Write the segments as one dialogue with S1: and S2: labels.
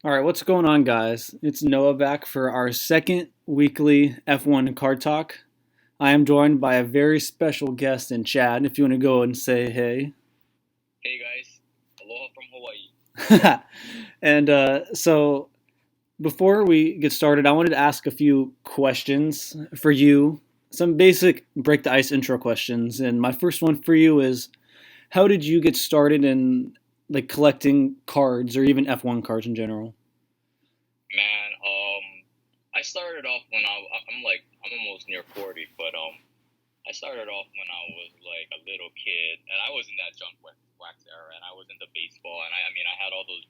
S1: All right, what's going on, guys? It's Noah back for our second weekly F1 card talk. I am joined by a very special guest in Chad. If you want to go and say hey.
S2: Hey guys, aloha from Hawaii.
S1: And before we get started, I wanted to ask a few questions for you. Some basic break the ice intro questions. And my first one for you is, how did you get started in like collecting cards or even F1 cards in general?
S2: Man, I started off when I'm almost near 40, but I started off when I was like a little kid, and I was in that junk wax era, and I was into baseball, and I mean I had all those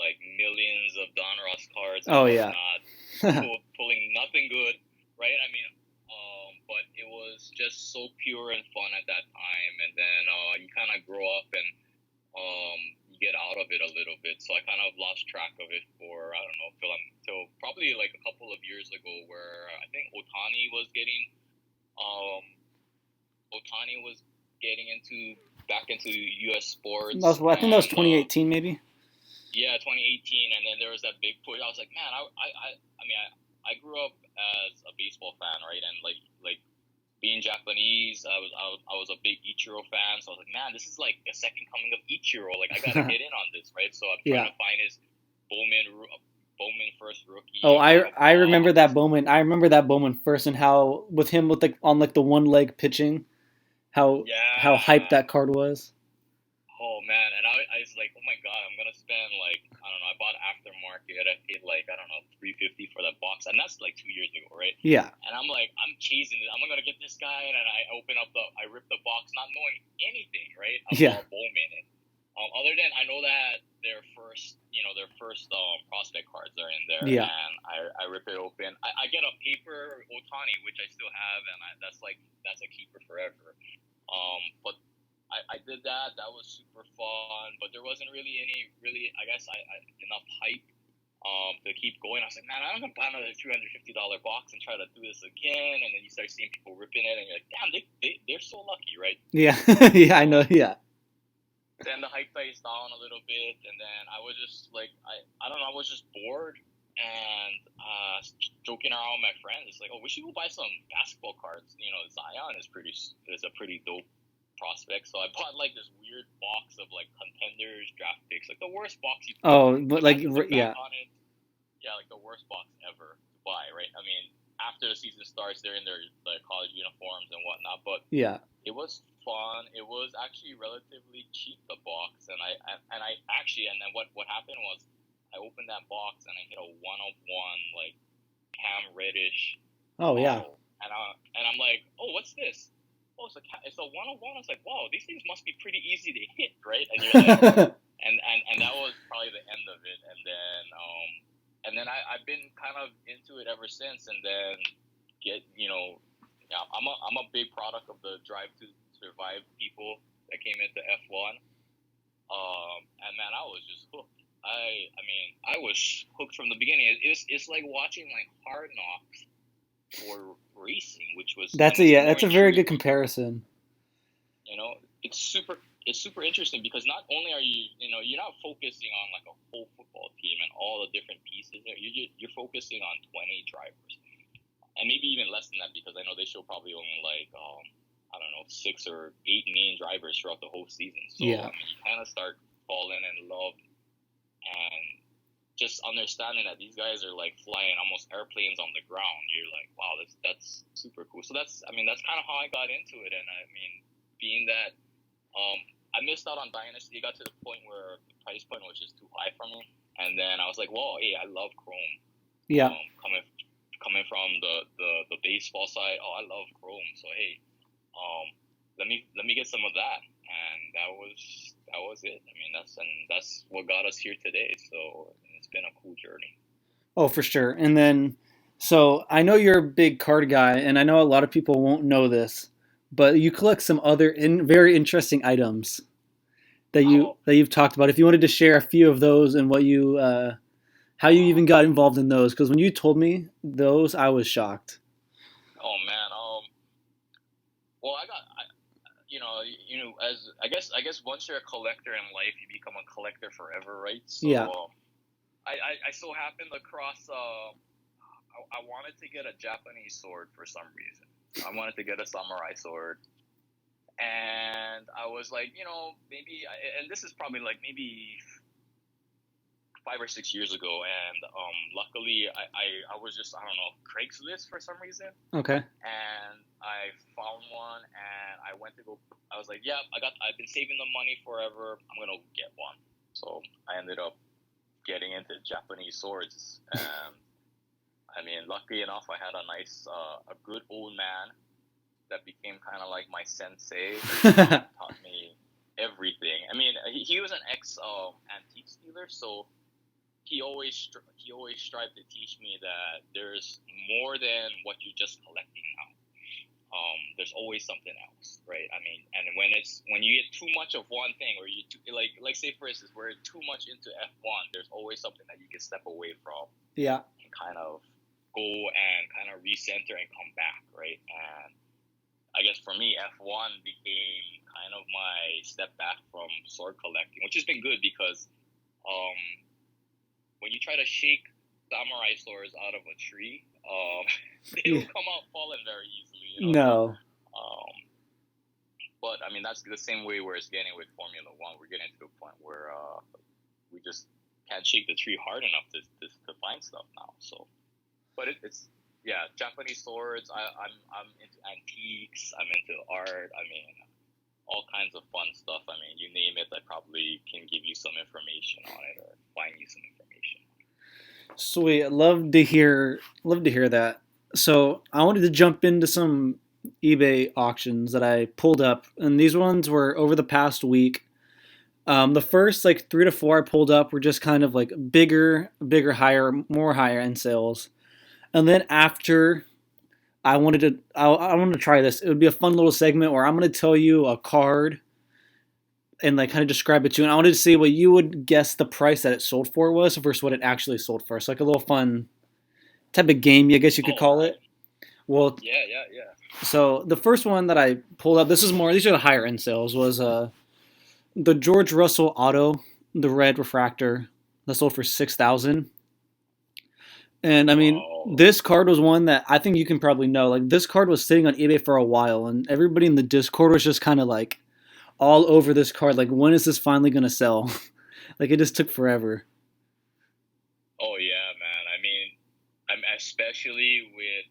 S2: like millions of Don Ross cards and
S1: Oh yeah.
S2: whatnot, pulling nothing good, right? I mean, but it was just so pure and fun at that time, and then you kind of grow up and you get out of it a little bit. So I kind of lost track of it for I don't know till probably like a couple of years ago, where I think um Otani was getting into back into U.S. sports,
S1: I think that was
S2: and
S1: 2018, maybe.
S2: yeah, 2018, and then there was that big push. I was like, man, I mean, I grew up as a baseball fan, right, and like being Japanese, I was a big Ichiro fan, so I was like, man, this is like a second coming of Ichiro. Like, I gotta get in on this, right? So I'm trying
S1: Yeah.
S2: to find his Bowman first
S1: Oh,
S2: rookie
S1: I remember that
S2: box.
S1: Bowman. I remember that Bowman first and how with him with like on like the one leg pitching, how hyped
S2: Yeah.
S1: that card was.
S2: Oh man, and I was like, oh my god, I'm gonna spend like I don't know. I bought aftermarket. I paid like I don't know 350 for that box, and that's like 2 years ago, right?
S1: Yeah.
S2: And I'm like, I'm chasing it. I'm gonna get this guy, and I rip the box, not knowing anything, right,
S1: Yeah.
S2: about Bowman. And, other than I know that their first prospect cards are in there,
S1: Yeah.
S2: and I rip it open. I get a paper Otani, which I still have, and that's a keeper forever. But I did that. That was super fun, but there wasn't really any really I guess I enough hype to keep going. I was like, man, I'm gonna buy another $350 box and try to do this again. And then you start seeing people ripping it, and you're like, damn, they're so lucky, right?
S1: Yeah. Yeah, I
S2: So
S1: know. Yeah.
S2: then the hype dies down a little bit, and then I was just like, I don't know, I was just bored and joking around with my friends. It's like, oh, we should go buy some basketball cards. You know, Zion is a pretty dope prospect. So I bought like this weird box of like contenders draft picks, like the worst box you
S1: Oh, but
S2: like I
S1: like
S2: have to look back
S1: yeah.
S2: on it. Yeah, like the worst box ever to buy, right? I mean, after the season starts, they're in their college uniforms and whatnot, but
S1: Yeah.
S2: it was fun. It was actually relatively cheap, the box, and I actually and then what happened was I opened that box and I hit a 1 of 1 like Cam Reddish
S1: Oh yeah.
S2: auto, and I'm like, oh, what's this? Oh, it's a 1 of 1. I was like, wow, these things must be pretty easy to hit, right? And you're like, and that was probably the end of it. And then I've been kind of into it ever since. And then get yeah, I'm a big product of the Drive to Survive people that came into F1. And man, I was just hooked. I mean, I was hooked from the beginning. It's like watching like Hard Knocks for racing, which was almost more
S1: That's a very good
S2: intriguing.
S1: comparison.
S2: You know, it's super interesting because not only are you're not focusing on like a whole football team and all the different pieces there. You're focusing on 20 drivers and maybe even less than that because I know they show probably only like I don't know 6 or 8 main drivers throughout the whole season. So
S1: Yeah.
S2: I mean, you kind of start falling in love and just understanding that these guys are like flying almost airplanes on the ground. You're like, wow, that's super cool. So that's kind of how I got into it. And I mean, being that um, I missed out on Dynasty. It got to the point where the price point was just too high for me. And then I was like, whoa, hey, I love Chrome.
S1: Yeah.
S2: Coming from the baseball side, oh, I love Chrome. So hey, um, let me get some of that. And that was it. I mean, that's what got us here today. So it's been a cool journey.
S1: Oh, for sure. And then, so I know you're a big card guy, and I know a lot of people won't know this, but you collect some other very interesting items
S2: Oh,
S1: that you've talked about. If you wanted to share a few of those and what you how you even got involved in those, because when you told me those, I was shocked.
S2: oh man. Well, as I guess once you're a collector in life, you become a collector forever, right? So
S1: Yeah.
S2: I so happened across. I wanted to get a Japanese sword for some reason. I wanted to get a samurai sword, and I was like, maybe. And this is probably like maybe 5 or 6 years ago, and luckily I was just, I don't know, Craigslist for some reason,
S1: Okay.
S2: and I found one, and I went to go. I was like, yeah, I've been saving the money forever. I'm gonna get one. So I ended up getting into Japanese swords, and I mean, luckily enough, I had a good old man that became kind of like my sensei. Taught me everything. I mean, he was an ex antiques dealer, so he always strived to teach me that there's more than what you're just collecting now. There's always something else, right? I mean, and when you get too much of one thing, or like say for instance, we're too much into F1, there's always something that you can step away from.
S1: Yeah.
S2: And kind of go and kind of recenter and come back, right? And I guess for me, F1 became kind of my step back from sword collecting, which has been good because when you try to shake samurai swords out of a tree, they don't come out falling very easily.
S1: No.
S2: But I mean, that's the same way where it's getting with Formula One. We're getting to a point where we just can't shake the tree hard enough to find stuff now. So, but it's Japanese swords. I'm into antiques. I'm into art. I mean, all kinds of fun stuff. I mean, you name it, I probably can give you some information on it or find you some information.
S1: Sweet. Love to hear that. So I wanted to jump into some eBay auctions that I pulled up, and these ones were over the past week. The first like 3 to 4 I pulled up were just kind of like bigger, higher, more higher end sales, and then after I wanted to try this. It would be a fun little segment where I'm going to tell you a card and like kind of describe it to you. And I wanted to see what you would guess the price that it sold for was versus what it actually sold for. So like a little fun type of game, I guess you could call it. Well,
S2: yeah.
S1: So the first one that I pulled up, these are the higher end sales, was the George Russell Auto, the red refractor that sold for 6,000. And I mean, this card was one that I think you can probably know. Like this card was sitting on eBay for a while, and everybody in the Discord was just kind of like all over this card. Like, when is this finally gonna sell? Like it just took forever.
S2: Oh yeah, man. I mean, I'm especially with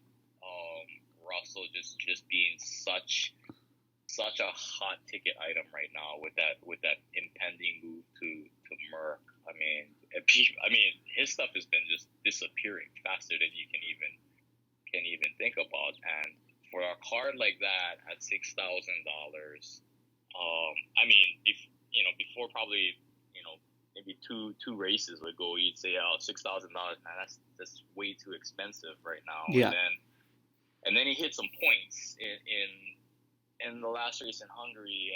S2: Russell just being such a hot ticket item right now with that impending move to Merck. I mean, his stuff has been just disappearing faster than you can even think about. And for a card like that at $6,000, I mean, before probably maybe two races would go, you'd say, oh, $6,000, man, that's way too expensive right now.
S1: Yeah.
S2: And then he hit some points in the last race in Hungary,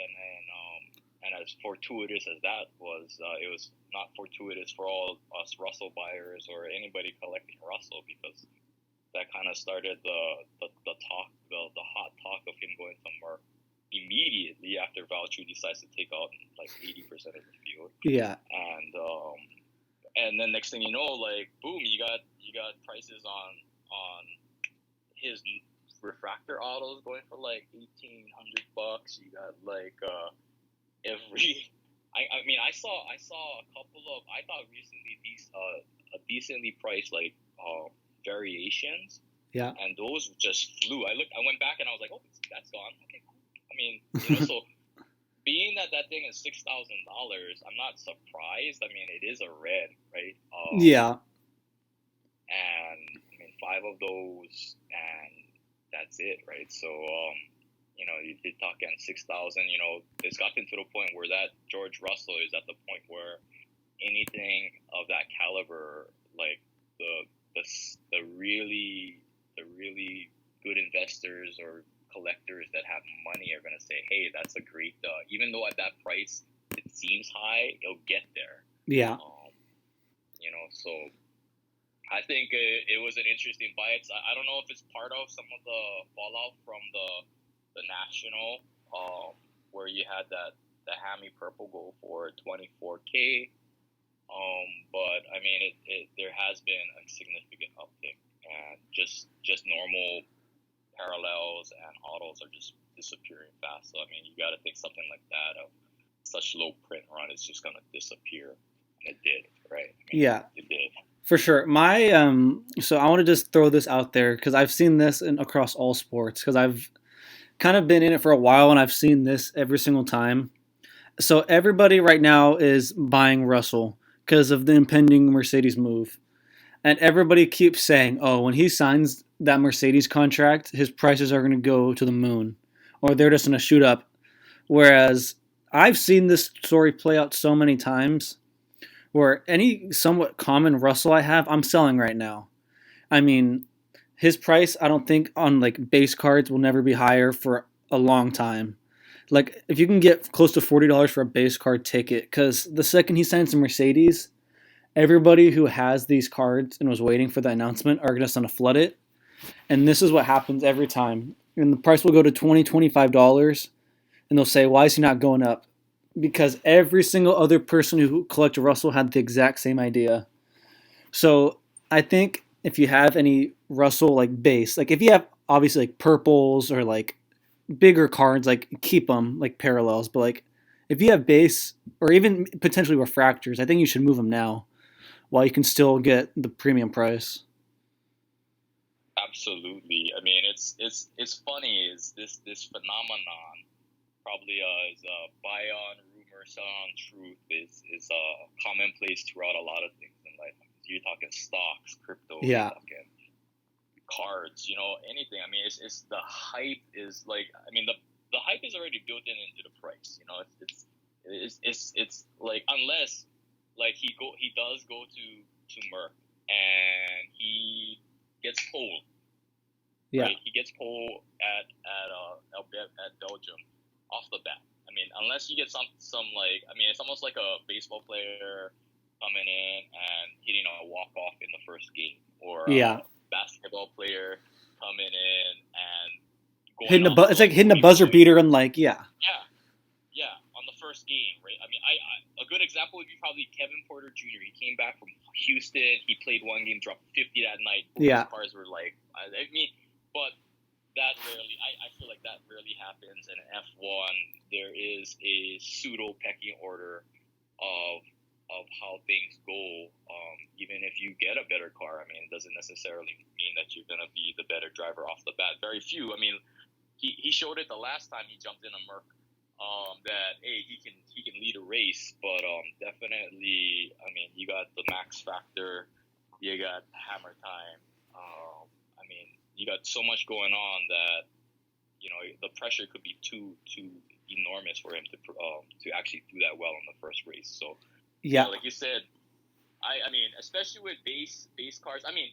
S2: and as fortuitous as that was, it was not fortuitous for all us Russell buyers or anybody collecting Russell, because that kind of started the hot talk of him going somewhere immediately after Valtteri decides to take out like 80% of the field.
S1: Yeah.
S2: And then next thing you know, like boom, you got prices on his refractor autos going for like $1,800. You got like I saw a couple of, I thought recently these decently priced like variations.
S1: Yeah.
S2: And those just flew. I went back and I was like, oh, that's gone. Okay, cool. I mean, so being that thing is $6,000, I'm not surprised. I mean, it is a red, right?
S1: Yeah.
S2: And I mean, 5 of those, and that's it, right? So, you did talk again 6,000. It's gotten to the point where that George Russell is at the point where anything of that caliber, like the really good investors or collectors that have money are going to say, hey, that's a great, even though at that price it seems high, it'll get there.
S1: Yeah.
S2: So I think it was an interesting buy. I don't know if it's part of some of the fallout from the national, where you had the hammy purple go for $24K. But I there has been a significant uptick, and just normal parallels and autos are just disappearing fast. So I mean, you got to think something like that of such low print run is just gonna disappear, and it did, right? I mean,
S1: Yeah,
S2: it did.
S1: for sure. So I want to just throw this out there because I've seen this across all sports because I've kind of been in it for a while and I've seen this every single time. So everybody right now is buying Russell because of the impending Mercedes move. And everybody keeps saying, "Oh, when he signs that Mercedes contract, his prices are going to go to the moon or they're just going to shoot up." Whereas I've seen this story play out so many times where any somewhat common Russell I have, I'm selling right now. I mean, his price, I don't think on like base cards will never be higher for a long time. Like if you can get close to $40 for a base card ticket, because the second he signs a Mercedes, everybody who has these cards and was waiting for the announcement are just going to flood it. And this is what happens every time. And the price will go to $20, $25, and they'll say, "Why is he not going up?" Because every single other person who collected Russell had the exact same idea. So I think if you have any Russell like base, like if you have obviously like purples or like bigger cards, like keep them like parallels. But like if you have base or even potentially refractors, I think you should move them now while you can still get the premium price.
S2: Absolutely. I mean, it's funny is this phenomenon probably is buy on rumor, sell on truth is commonplace throughout a lot of things in life. You're talking stocks, crypto, you're
S1: Yeah.
S2: talking cards, anything. I mean, it's the hype is like, I mean, the hype is already built into the price. It's like unless like he does go to Merck and he gets pulled,
S1: Yeah.
S2: right? He gets pulled at Belgium off the bat. I mean, unless you get some like, I mean, it's almost like a baseball player coming in and hitting a walk off in the first game, or
S1: Yeah.
S2: a basketball player coming in and going
S1: Hitting
S2: off for
S1: it's like
S2: like
S1: hitting a
S2: 40
S1: buzzer
S2: points.
S1: beater and like yeah.
S2: Yeah, on the first game, right? I mean, I a good example would be probably Kevin Porter Jr. He came back from Houston. He played one game, dropped 50 that night.
S1: Yeah.
S2: His cars were like, I mean, but that rarely, I feel like that rarely happens in F1. There is a pseudo pecking order of how things go. Even if you get a better car, I mean, it doesn't necessarily mean that you're gonna be the better driver off the bat. Very few. I mean, he showed it the last time he jumped in a Merc. That hey, he can lead a race, but definitely, I mean, you got the max factor, you got hammer time. I mean, you got so much going on that the pressure could be too enormous for him to actually do that well in the first race. So
S1: Yeah.
S2: like you said, I mean, especially with base cars. I mean,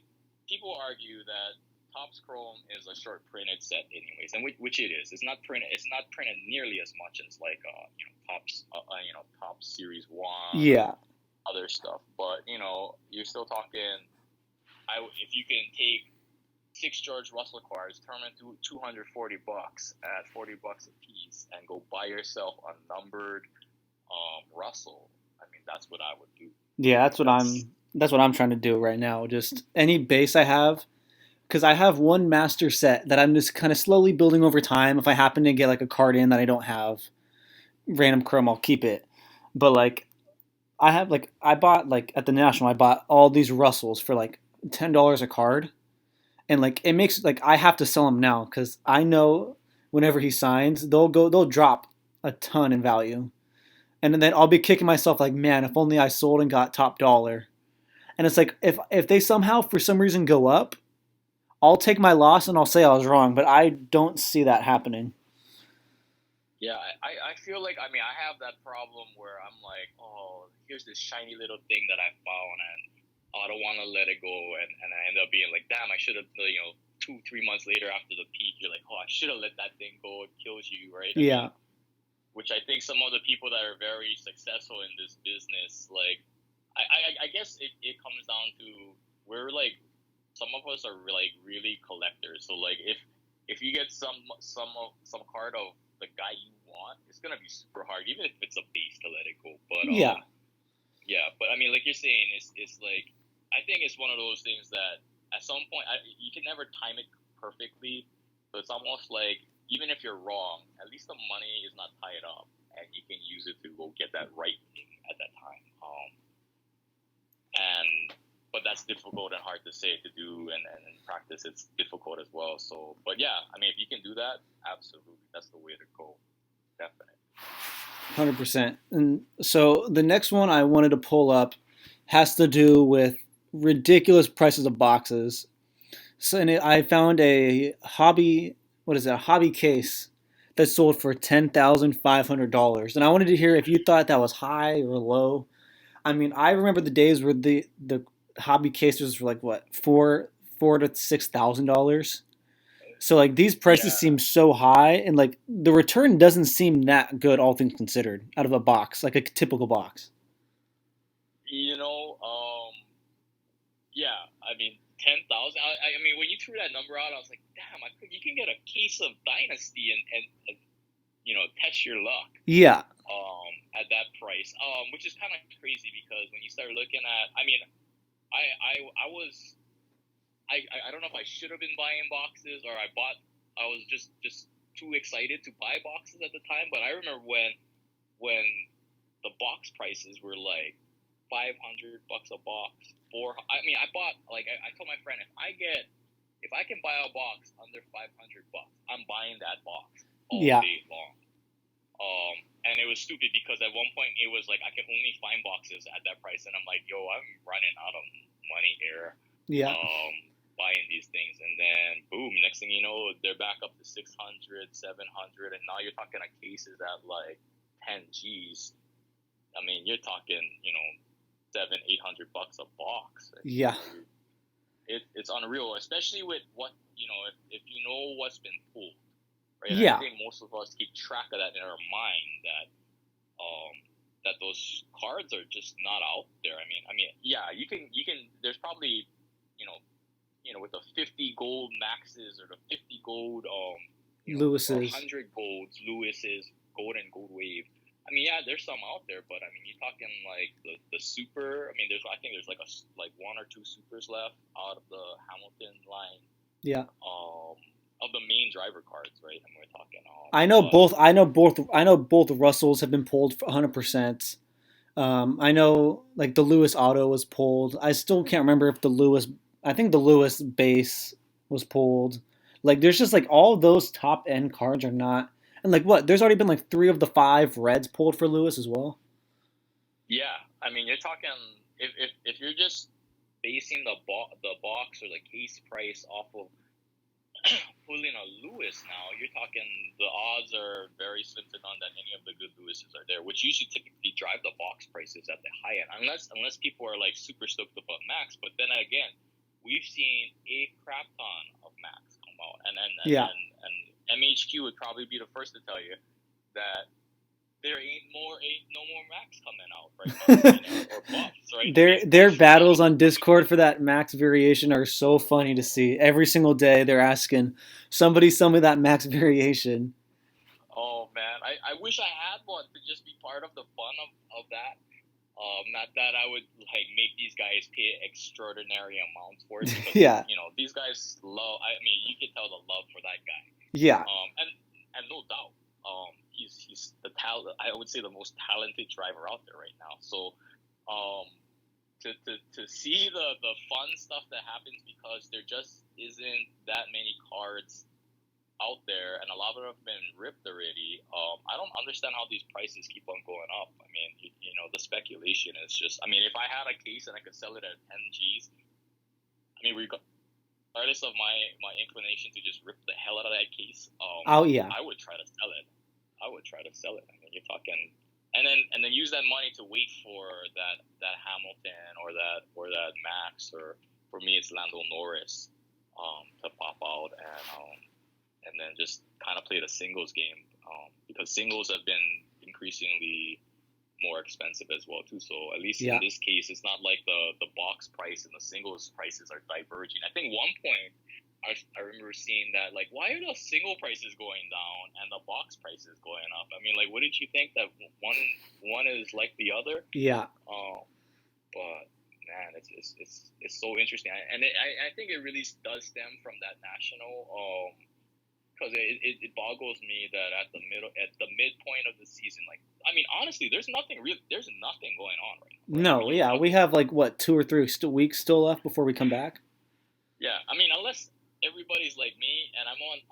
S2: people argue that Topps Chrome is a short printed set, anyways, and which it is. It's not printed. It's not printed nearly as much as like Topps Series 1,
S1: Yeah.
S2: other stuff. But you're still talking. If you can take 6 George Russell cars, turn them into $240 at $40 a piece, and go buy yourself a numbered Russell. I mean, that's what I would do.
S1: Yeah, that's what I'm trying to do right now. Just any base I have, because I have one master set that I'm just kind of slowly building over time. If I happen to get like a card in that I don't have, random chrome, I'll keep it. But like I bought like at the National, I bought all these Russells for like $10 a card, and like it makes like I have to sell them now because I know whenever he signs, they'll drop a ton in value, and then I'll be kicking myself like, man, if only I sold and got top dollar. And it's like if they somehow for some reason go up, I'll take my loss and I'll say I was wrong, but I don't see that happening.
S2: Yeah, I feel like, I mean, I have that problem where I'm like, oh, here's this shiny little thing that I found, and I don't want to let it go, and I end up being like, damn, I should have, 2-3 months later after the peak, you're like, oh, I should have let that thing go. It kills you, right?
S1: Yeah.
S2: Which I think some of the people that are very successful in this business, like, I guess it comes down to, we're like, some of us are like really collectors. So like if you get some card of the guy you want, it's gonna be super hard, even if it's a base, to let it go. But
S1: Yeah.
S2: Yeah, but I mean, like you're saying, it's like I think it's one of those things that at some point you can never time it perfectly. So it's almost like even if you're wrong, at least the money is not tied up, and you can use it to go get that right thing at that time. And but that's difficult and hard to say to do, and in practice it's difficult as well. So, but yeah, I mean, if you can do that, absolutely, that's the way to go. Definitely.
S1: 100%. And so the next one I wanted to pull up has to do with ridiculous prices of boxes. So I found a hobby, what is it, a hobby case that sold for $10,500, and I wanted to hear if you thought that was high or low. I mean, I remember the days where the hobby cases were like what four to $6,000. So like these prices
S2: Yeah.
S1: seem so high, and like the return doesn't seem that good, all things considered, out of a box, like a typical box.
S2: You know, yeah, I mean, 10,000. I mean, when you threw that number out, I was like, damn, you can get a case of Dynasty and test your luck
S1: Yeah,
S2: at that price, which is kind of crazy because when you start looking at, I mean, I was, I don't know if I should have been buying boxes or I was just too excited to buy boxes at the time, but I remember when the box prices were like $500 a box. I mean, I bought I told my friend if I can buy a box under $500, I'm buying that box all
S1: yeah,
S2: day long. And it was stupid because at one point it was like I can only find boxes at that price, and I'm like, yo, I'm running out of money here.
S1: yeah,
S2: Um, Buying these things, and then boom, next thing you know, they're back up to 600, 700, and now you're talking a cases at like 10 G's. I mean, you're talking, $700-800 a box.
S1: yeah,
S2: It's unreal, especially with what if you know what's been pulled, right? And I
S1: yeah,
S2: think most of us keep track of that in our mind that those cards are just not out there. I mean, yeah, you can. There's probably, with the 50 gold maxes or the 50 gold, or
S1: Lewis's.
S2: 100 golds, Lewis's, gold and gold wave. I mean, yeah, there's some out there, but I mean, you're talking like the super. I mean, I think there's like one or two supers left out of the Hamilton line,
S1: Yeah,
S2: of the main driver cards, right? And we're talking,
S1: I know
S2: but
S1: both. I know both Russells have been pulled for 100%. I know like the Lewis auto was pulled. I still can't remember if the Lewis. I think the Lewis base was pulled. Like there's just like all those top end cards are not. And like what? There's already been like three of the five reds pulled for Lewis as well.
S2: yeah, I mean, you're talking if you're just basing the box or the case price off of pulling a Lewis now, you're talking the odds are very slim to none that any of the good Lewises are there, which usually typically drive the box prices at the high end, unless people are like super stoked about Max. But then again, we've seen a crap ton of Max come out,
S1: Yeah,
S2: and MHQ would probably be the first to tell you that there ain't no more Max coming out right now, or buffs, right? I mean,
S1: their
S2: buffs are
S1: battles
S2: not
S1: on
S2: coming
S1: Discord
S2: out.
S1: for that max variation are so funny to see. Every single day they're asking somebody sell me that max variation.
S2: Oh man, I wish I had one to just be part of the fun of that. Not that I would like make these guys pay extraordinary amounts for it because
S1: Yeah,
S2: these guys love. I mean, you can tell the love for that guy.
S1: yeah,
S2: And no doubt, he's the talent. I would say the most talented driver out there right now. So, um, to see the fun stuff that happens because there just isn't that many cards out there, and a lot of them have been ripped already. I don't understand how these prices keep on going up. I mean, the speculation is just. I mean, if I had a case and I could sell it at 10 G's, I mean, regardless of my inclination to just rip the hell out of that case,
S1: oh yeah,
S2: I would try to sell it. I would try to sell it. I mean, you're talking, and then use that money to wait for that Hamilton or that Max, or for me it's Lando Norris, to pop out, and then just kind of play the singles game, because singles have been increasingly more expensive as well too. So at least in
S1: yeah.
S2: this case, it's not like the box price and the singles prices are diverging. I think one point I remember seeing that, like, why are the single prices going down and the box prices going up? I mean, like, wouldn't you think that one is like the other?
S1: Yeah.
S2: it's so interesting, and I think it really does stem from that national because it boggles me that at the midpoint of the season, like I mean honestly, there's nothing going on right now, right? I
S1: No,
S2: mean
S1: yeah, we have like what 2 or 3 weeks still left before we come back.
S2: yeah, I mean unless everybody's like me and I'm on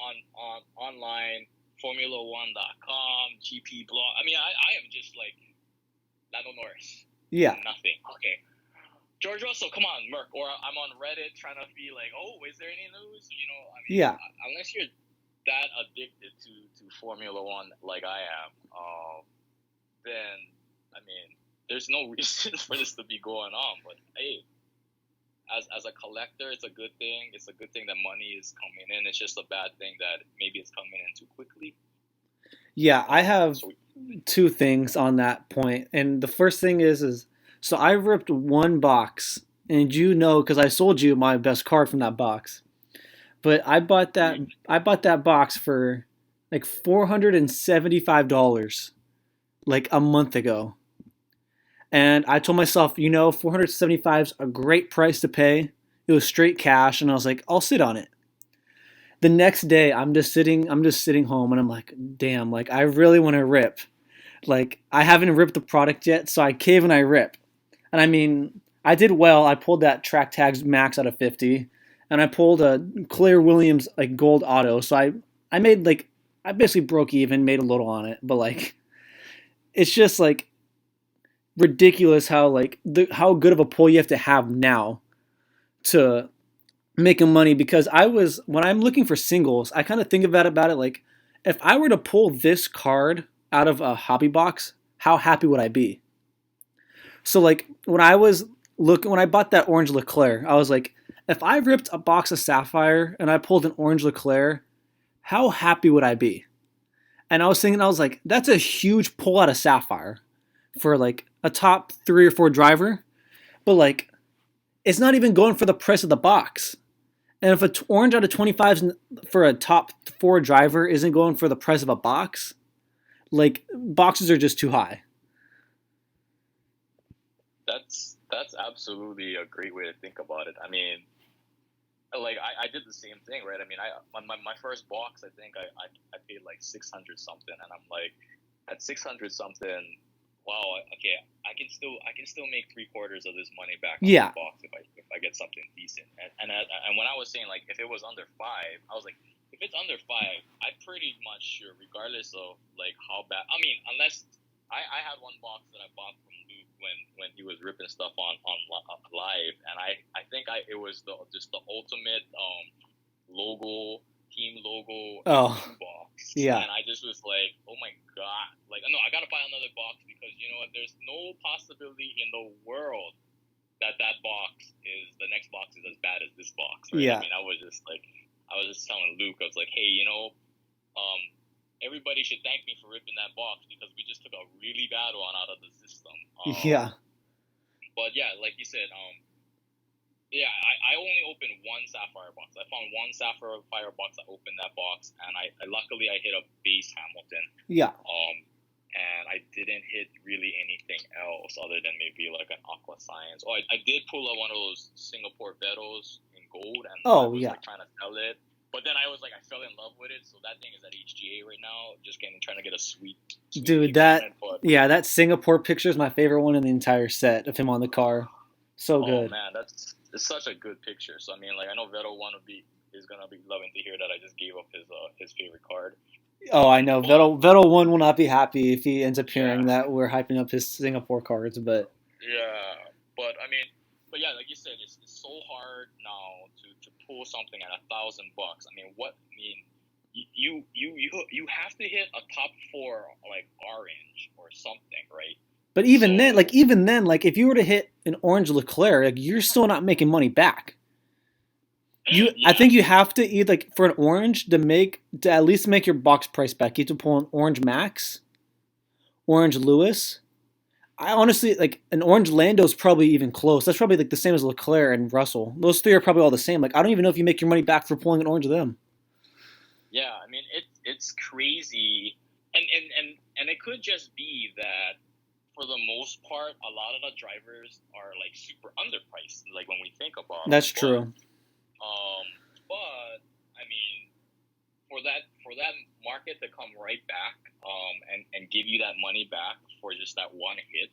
S2: online Formula1.com GP blog. I mean I am just like Lando Norris,
S1: Yeah,
S2: nothing. Okay, George Russell, come on, Merc. Or I'm on Reddit trying to be like, oh, is there any news? You know, I mean,
S1: yeah,
S2: unless you're that addicted to Formula One like I am, then I mean, there's no reason for this to be going on. But hey, as a collector, it's a good thing. It's a good thing that money is coming in. It's just a bad thing that maybe it's coming in too quickly.
S1: yeah. I have
S2: So
S1: 2 things on that point, and the first thing is so I ripped one box, and you know because I sold you my best card from that box. But I bought that box for like $475 like a month ago. And I told myself, 475 is a great price to pay. It was straight cash, and I was like, I'll sit on it. The next day, I'm just sitting home, and I'm like, damn, like I really want to rip. Like I haven't ripped the product yet, so I cave and I rip. And I mean, I did well. I pulled that track tags max out of 50, and I pulled a Claire Williams like gold auto. So I made like I basically broke even, made a little on it, but like it's just like ridiculous how like how good of a pull you have to have now to making money because I was when I'm looking for singles, I kind of think about it like if I were to pull this card out of a hobby box, how happy would I be? So like when I bought that orange Leclerc, I was like, if I ripped a box of Sapphire and I pulled an orange Leclerc, how happy would I be? And I was thinking, I was like, that's a huge pull out of Sapphire for like a top 3 or 4 driver, but like it's not even going for the price of the box. And if an orange out of 25s for a top 4 driver isn't going for the price of a box, like boxes are just too high.
S2: that's absolutely a great way to think about it. I mean, like I did the same thing, right? I mean, my first box, I think I paid like 600 something, and I'm like, at 600 something, wow, okay, I can still make 3/4 of this money back on
S1: Yeah,
S2: this box if I get something decent. And when I was saying like if it was under 5, I was like, if it's under 5, I'm pretty much sure, regardless of like how bad. I mean, unless I had one box that I bought from Luke when he was ripping stuff on live, and I think it was just the ultimate team logo
S1: oh,
S2: box,
S1: yeah,
S2: and I just was like, oh my god, like no, I gotta buy another box because you know what, there's no possibility in the world that the next box is as bad as this box, right? I
S1: yeah,
S2: mean, I was just telling Luke, I was like, hey, everybody should thank me for ripping that box because we just took a really bad one out of the system.
S1: yeah,
S2: But yeah, like you said, yeah, I only opened one Sapphire box. I found one Sapphire box. I opened that box, and I luckily I hit a base Hamilton.
S1: yeah.
S2: And I didn't hit really anything else other than maybe like an Aqua Science. Oh, I did pull out one of those Singapore Bettos in gold, and I
S1: Oh,
S2: was
S1: yeah.
S2: like trying to sell it. But then I was like, I fell in love with it, so that thing is at HGA right now. Just trying to get a sweet
S1: Dude,
S2: deal on it. But
S1: that Singapore picture is my favorite one in the entire set of him on the car. So
S2: oh
S1: good.
S2: man, it's such a good picture. So I mean, like I know Vettel is gonna be loving to hear that I just gave up his favorite card.
S1: Oh, I know.
S2: But
S1: Vettel one will not be happy if he ends up hearing
S2: yeah,
S1: that we're hyping up his Singapore cards, but
S2: yeah. But I mean, but yeah, like you said, it's so hard now to pull something at $1,000. I mean, you have to hit a top 4 like orange or something, right?
S1: but
S2: So
S1: even then, like if you were to hit an orange Leclerc, like you're still not making money back. I
S2: yeah,
S1: think you have to eat like for an orange to at least make your box price back. You have to pull an orange Max, orange Lewis. I honestly like an orange Lando's probably even close. That's probably like the same as Leclerc and Russell. Those 3 are probably all the same. Like I don't even know if you make your money back for pulling an orange of them.
S2: yeah. I mean, it's crazy, and it could just be that for the most part, a lot of the drivers are like super underpriced. think about them.
S1: That's true.
S2: But I mean, for that market to come right back, and give you that money back for just that one hit,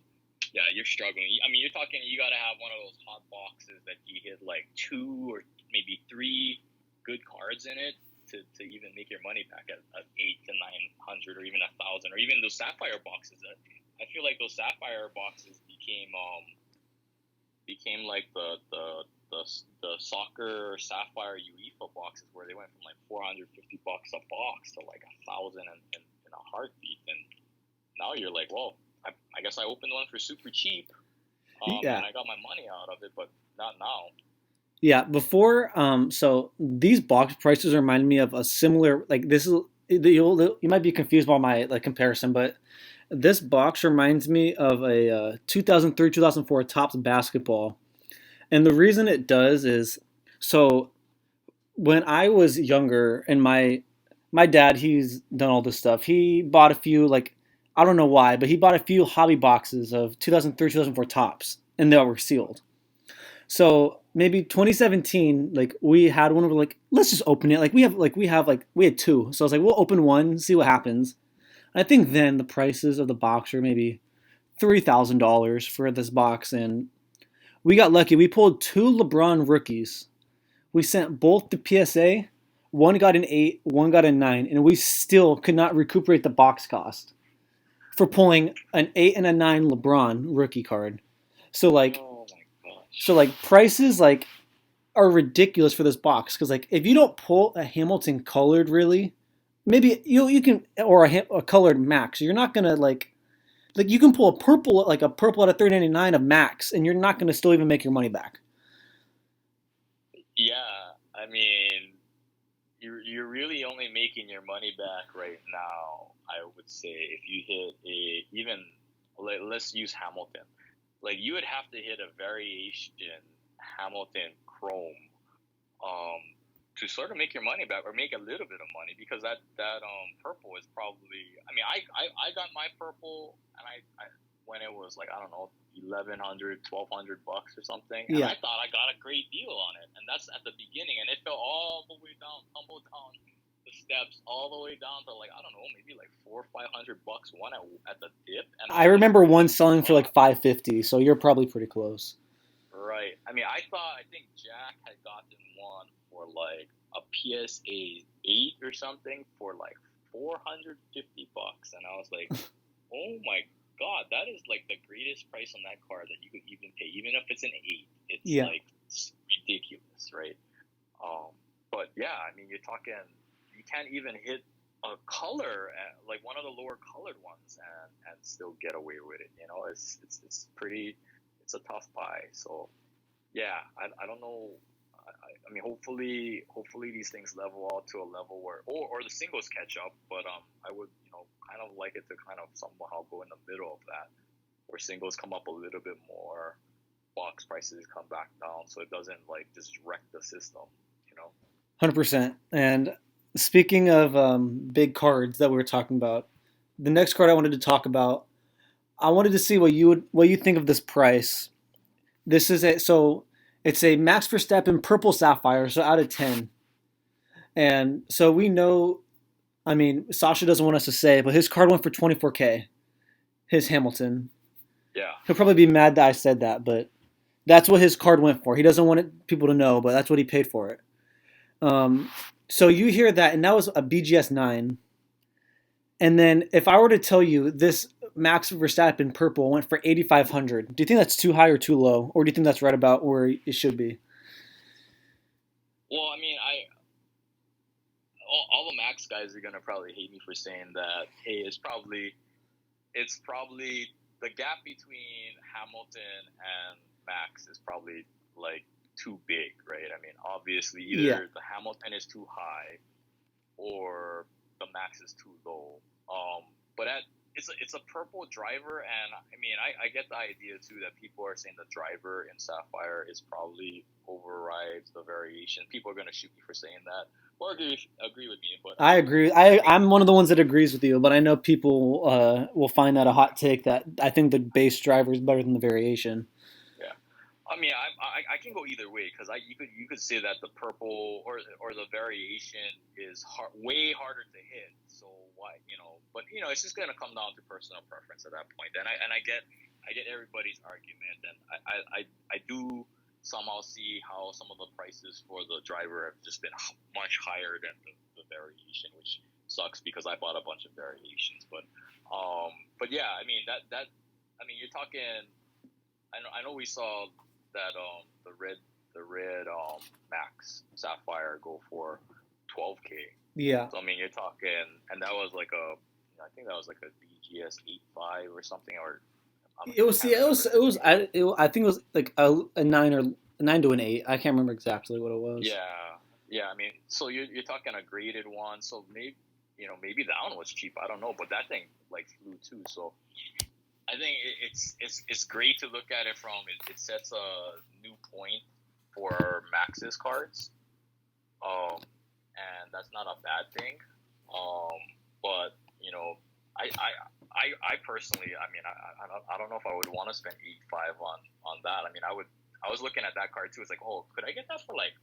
S2: yeah, you're struggling. I mean, you're talking, you got to have one of those hot boxes that you hit like 2 or maybe 3 good cards in it to even make your money back at 8 to 900 or even 1,000, or even those Sapphire boxes. I feel like those Sapphire boxes became like the soccer Sapphire UEFA boxes, where they went from like $450 a box to like 1,000 in a heartbeat. And now you're like, well, I guess I opened one for super cheap,
S1: Yeah.
S2: and I got my money out of it, but not now.
S1: Yeah, before, so these box prices remind me of a similar, like this is, you might be confused by my like comparison, but this box reminds me of a 2003, 2004 Topps basketball. And the reason it does is, so when I was younger, and my dad, he's done all this stuff. He bought a few, like, I don't know why, but he bought a few hobby boxes of 2003, 2004 Topps, and they all were sealed. So maybe 2017, like we had one, we're like, let's just open it. We had two. So I was like, we'll open one, see what happens. I think then the prices of the box were maybe $3,000 for this box, and we got lucky. We pulled two LeBron rookies. We sent both to PSA. One got an 8, one got a 9, and we still could not recuperate the box cost for pulling an 8 and a 9 LeBron rookie card. So like,
S2: Oh my gosh.
S1: so like prices like are ridiculous for this box, because like if you don't pull a Hamilton colored, really, maybe you can, or a colored Max, you're not gonna like you can pull a purple, like a purple out of 399 of Max, and you're not gonna still even make your money back.
S2: Yeah, I mean, you're really only making your money back right now, I would say, if you hit let's use Hamilton. Like, you would have to hit a variation Hamilton Chrome, to sort of make your money back, or make a little bit of money, because that purple is probably, I mean, I got my purple, and I when it was like, I don't know, $1,100, $1,200 or something, and
S1: Yeah.
S2: I thought I got a great deal on it, and that's at the beginning, and it fell all the way down, tumbled down the steps all the way down to, like, I don't know, maybe like $400 or $500 one at the dip. And
S1: I remember one selling for like $550, so you're probably pretty close.
S2: Right. I mean, I think Jack had gotten one for like a PSA 8 or something for like $450, and I was like, oh my God, that is like the greatest price on that card that you could even pay, even if it's an 8. It's like, it's ridiculous, right? But yeah, I mean, you're talking, you can't even hit a color, like one of the lower colored ones, and still get away with it. You know, it's pretty, it's a tough buy. So yeah, I don't know. I mean, hopefully these things level out to a level where, or the singles catch up. But I would, kind of like it to kind of somehow go in the middle of that, where singles come up a little bit more, box prices come back down, so it doesn't like just wreck the system.
S1: 100%. And speaking of big cards that we were talking about, the next card I wanted to talk about, I wanted to see what you think of this price. This is it's a Max Verstappen purple Sapphire, so out of 10. And so we know, I mean, Sasha doesn't want us to say, but his card went for 24K. His Hamilton.
S2: Yeah.
S1: He'll probably be mad that I said that, but that's what his card went for. He doesn't want people to know, but that's what he paid for it. So you hear that, and that was a BGS 9. And then if I were to tell you this Max Verstappen purple went for 8,500, do you think that's too high or too low, or do you think that's right about where it should be?
S2: Well, I mean, all the Max guys are gonna probably hate me for saying that. Hey, it's probably the gap between Hamilton and Max is probably like too big, right? I mean, obviously either the Hamilton is too high or the Max is too low. But it's a purple driver, and I mean, I get the idea too that people are saying the driver in Sapphire is probably overrides the variation. People are gonna shoot me for saying that, or agree with me. But
S1: I agree. I'm one of the ones that agrees with you, but I know people will find that a hot take, that I think the base driver is better than the variation.
S2: Yeah. I mean, I can go either way because you could say that the purple or the variation is way harder to hit. So why, but it's just gonna come down to personal preference at that point. And I get everybody's argument, and I do somehow see how some of the prices for the driver have just been much higher than the variation, which sucks because I bought a bunch of variations. But yeah, I mean I mean, you're talking. I know we saw that the red Max Sapphire go for 12K.
S1: Yeah.
S2: So I mean, you're talking, and that was like I think that was like a BGS 85 or something, or
S1: It was yeah, I think it was like a 9 or a 9 to an 8. I can't remember exactly what it was.
S2: Yeah. I mean, so you're talking a graded one, so maybe that one was cheap. I don't know, but that thing like flew too. So I think it's great to look at it from. It sets a new point for Max's cards, and that's not a bad thing. But I personally, I mean, I don't know if I would want to spend 8.5 on that. I mean, I was looking at that card too. It's like, oh, could I get that for like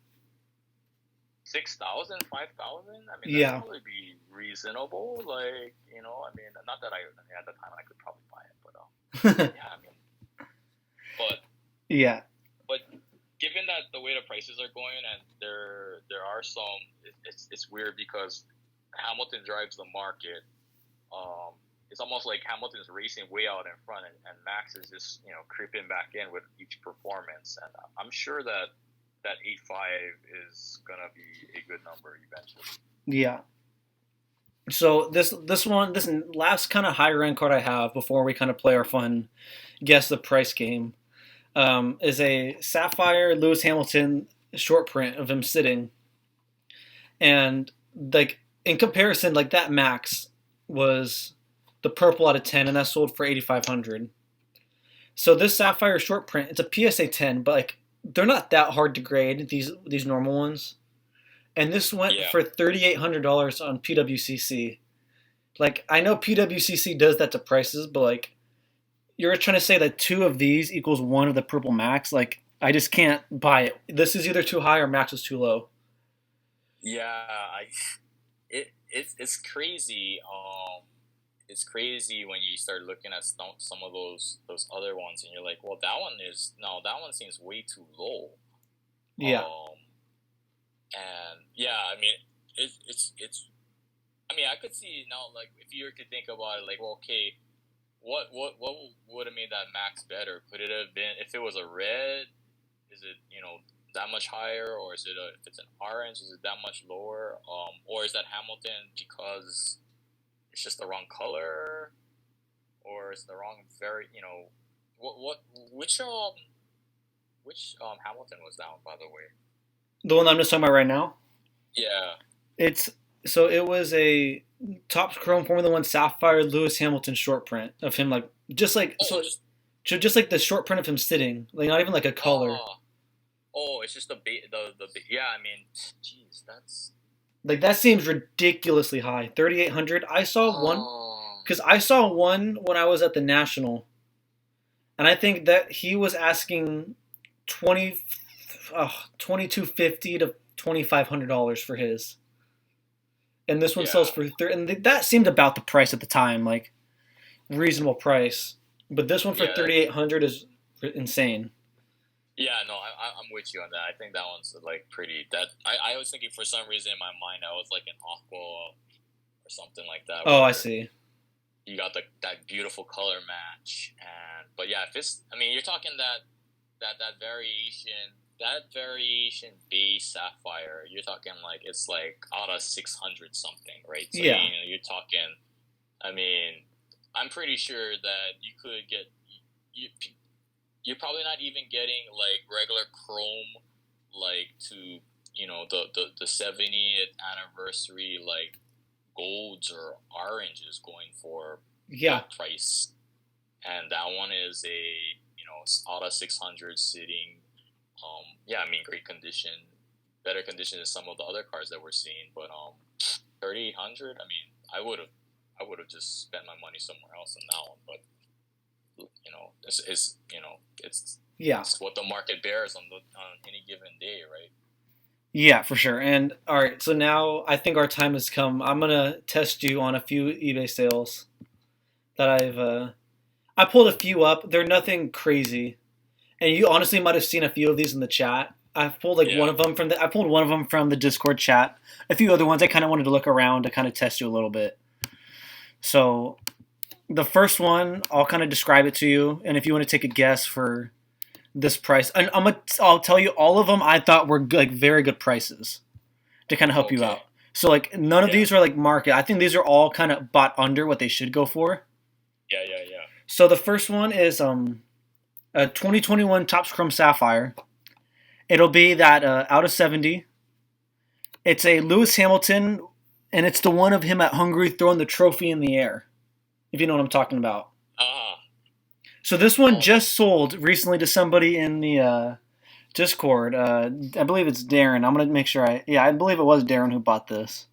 S2: 6,000, 5,000? I mean, that'd probably be reasonable. Like, I mean, not that at the time I could probably buy it, but yeah, I mean, but
S1: yeah,
S2: but given that the way the prices are going, and there are some, it's weird because Hamilton drives the market. It's almost like Hamilton's racing way out in front, and Max is just creeping back in with each performance, and I'm sure that 8.5 is gonna be a good number eventually.
S1: yeah. So this last kind of higher end card I have before we kind of play our fun guess the price game is a Sapphire Lewis Hamilton short print of him sitting, and like in comparison, like that Max was the purple out of 10, and that sold for 8,500. So this Sapphire short print, it's a PSA 10, but like they're not that hard to grade, these normal ones. And this went for $3,800 on PWCC. Like, I know PWCC does that to prices, but like you're trying to say that 2 of these equals 1 of the purple Max. Like, I just can't buy it. This is either too high or Max is too low.
S2: Yeah, it's crazy. It's crazy when you start looking at some of those other ones, and you're like, well, that one seems way too low.
S1: Yeah.
S2: And yeah, I mean, it's. I mean, I could see now, like, if you were to think about it, like, well, okay, what would have made that Max better? Could it have been if it was a red? Is it that much higher, or is it if it's an orange? Is it that much lower? Or is that Hamilton because it's just the wrong color, or it's the wrong which Hamilton was that one, by the way?
S1: The one I'm just talking about right now?
S2: Yeah.
S1: It was a Topps Chrome Formula One Sapphire Lewis Hamilton short print of him, like just like just like the short print of him sitting, like not even like a color.
S2: It's just the yeah. I mean, jeez, that's
S1: like that seems ridiculously high. 3,800. I saw one because I saw one when I was at the National, and I think that he was asking $2,250 to $2,500 for his. And this one sells for and that seemed about the price at the time, like reasonable price. But this one for 3,800 is insane.
S2: Yeah, no, I'm with you on that. I think that one's like pretty. That I was thinking for some reason in my mind I was like an aqua or something like that.
S1: Oh, I see.
S2: You got that beautiful color match, but yeah, if it's, I mean, you're talking that variation base Sapphire, you're talking like it's like out of 600 something, right? So,
S1: yeah.
S2: You're talking. I mean, I'm pretty sure that you could get you're probably not even getting like regular chrome, like to the 70th anniversary like golds or oranges going for that price, and that one is a out of 600 sitting. I mean, great condition, better condition than some of the other cars that we're seeing. But 3,800. I mean, I would have just spent my money somewhere else on that one. But this is it's
S1: Yeah.
S2: It's what the market bears on any given day, right?
S1: Yeah, for sure. And all right, so now I think our time has come. I'm gonna test you on a few eBay sales that I pulled a few up. They're nothing crazy, and you honestly might have seen a few of these in the chat.
S2: Yeah.
S1: I pulled one of them from the Discord chat. A few other ones I kind of wanted to look around to kind of test you a little bit. So the first one, I'll kind of describe it to you, and if you want to take a guess for this price, and I'll tell you all of them I thought were like very good prices to kind of help you
S2: Okay.
S1: out. So like none of
S2: Yeah.
S1: these are like market. I think these are all kind of bought under what they should go for.
S2: Yeah. Yeah. Yeah.
S1: So the first one is a 2021 Topps Chrome Sapphire. It'll be that out of 70. It's a Lewis Hamilton, and it's the one of him at Hungary throwing the trophy in the air. If you know what I'm talking about.
S2: Ah.
S1: So this one
S2: Oh, that.
S1: just sold recently to somebody in the Discord. I believe it's Darren. I'm gonna make sure I believe it was Darren who bought this.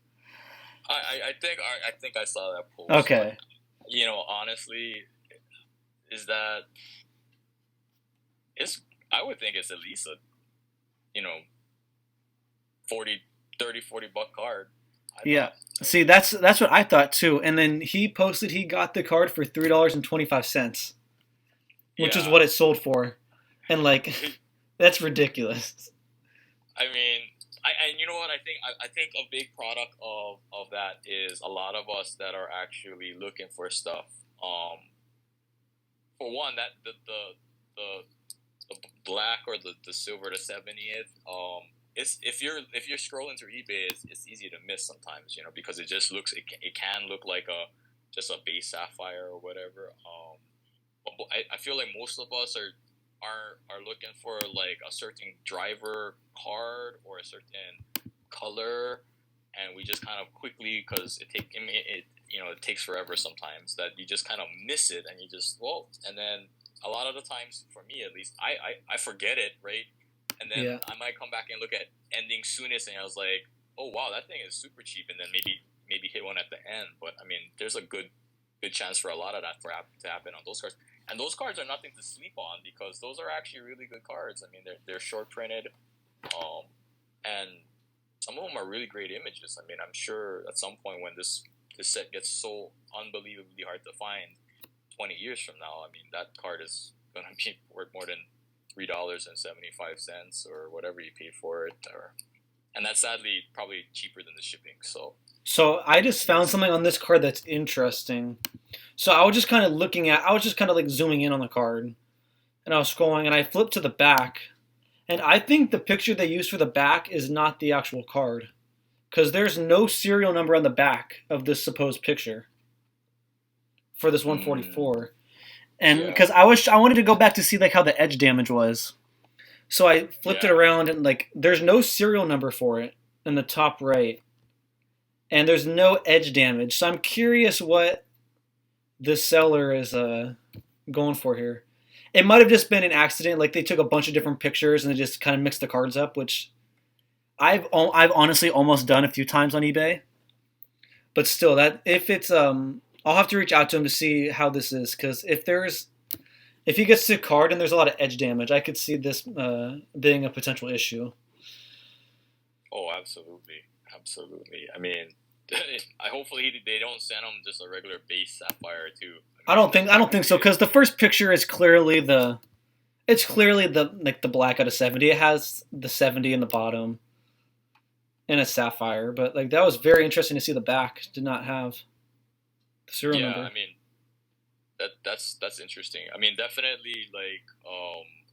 S2: I think I saw that post, but
S1: Okay.
S2: honestly, is that it's I would think it's at least a you know 40, 30, $40 card. I
S1: Yeah.
S2: thought.
S1: See, that's what I thought too. And then he posted he got the card for $3.25, which is
S2: Yeah.
S1: what it sold for. And like that's ridiculous.
S2: I mean, and you know what? I think a big product of that is a lot of us that are actually looking for stuff. For one, that the black or the silver to 70th. It's if you're scrolling through eBay, it's easy to miss sometimes. Because it can look like just a base sapphire or whatever. But I feel like most of us are looking for like a certain driver card or a certain color, and we just kind of quickly, because it takes forever sometimes, that you just kind of miss it, and you just and then a lot of the times, for me at least, I forget it, right, and then
S1: Yeah.
S2: I might come back and look at ending soonest, and I was like, oh wow, that thing is super cheap, and then maybe hit one at the end. But I mean, there's a good chance for a lot of that to happen on those cards. And those cards are nothing to sleep on, because those are actually really good cards. I mean, they're short printed, and some of them are really great images. I mean, I'm sure at some point when this set gets so unbelievably hard to find, 20 years from now, I mean, that card is gonna be worth more than $3.75 or whatever you paid for it, and that's sadly probably cheaper than the shipping. So
S1: So I just found something on this card that's interesting. So I was just kind of like zooming in on the card, and I was scrolling, and I flipped to the back, and I think the picture they used for the back is not the actual card, because there's no serial number on the back of this supposed picture for this
S2: mm,
S1: 144, and
S2: yeah,
S1: because I wanted to go back to see like how the edge damage was, so I flipped it
S2: yeah.
S1: around, and like there's no serial number for it in the top right, and there's no edge damage. So I'm curious what this seller is going for here. It might have just been an accident, like they took a bunch of different pictures and they just kind of mixed the cards up, which I've honestly almost done a few times on eBay. But still, that if it's I'll have to reach out to him to see how this is, because if he gets to a card and there's a lot of edge damage, I could see this being a potential issue.
S2: Oh, absolutely, absolutely. I mean, I hopefully they don't send them just a regular base sapphire too. I mean,
S1: I
S2: that
S1: don't
S2: could
S1: think so,
S2: be
S1: because the first picture is clearly the black out of 70. It has the 70 in the bottom and a sapphire, but like that was very interesting to see the back did not have the serial
S2: yeah.
S1: number.
S2: I mean, that's interesting. I mean, definitely like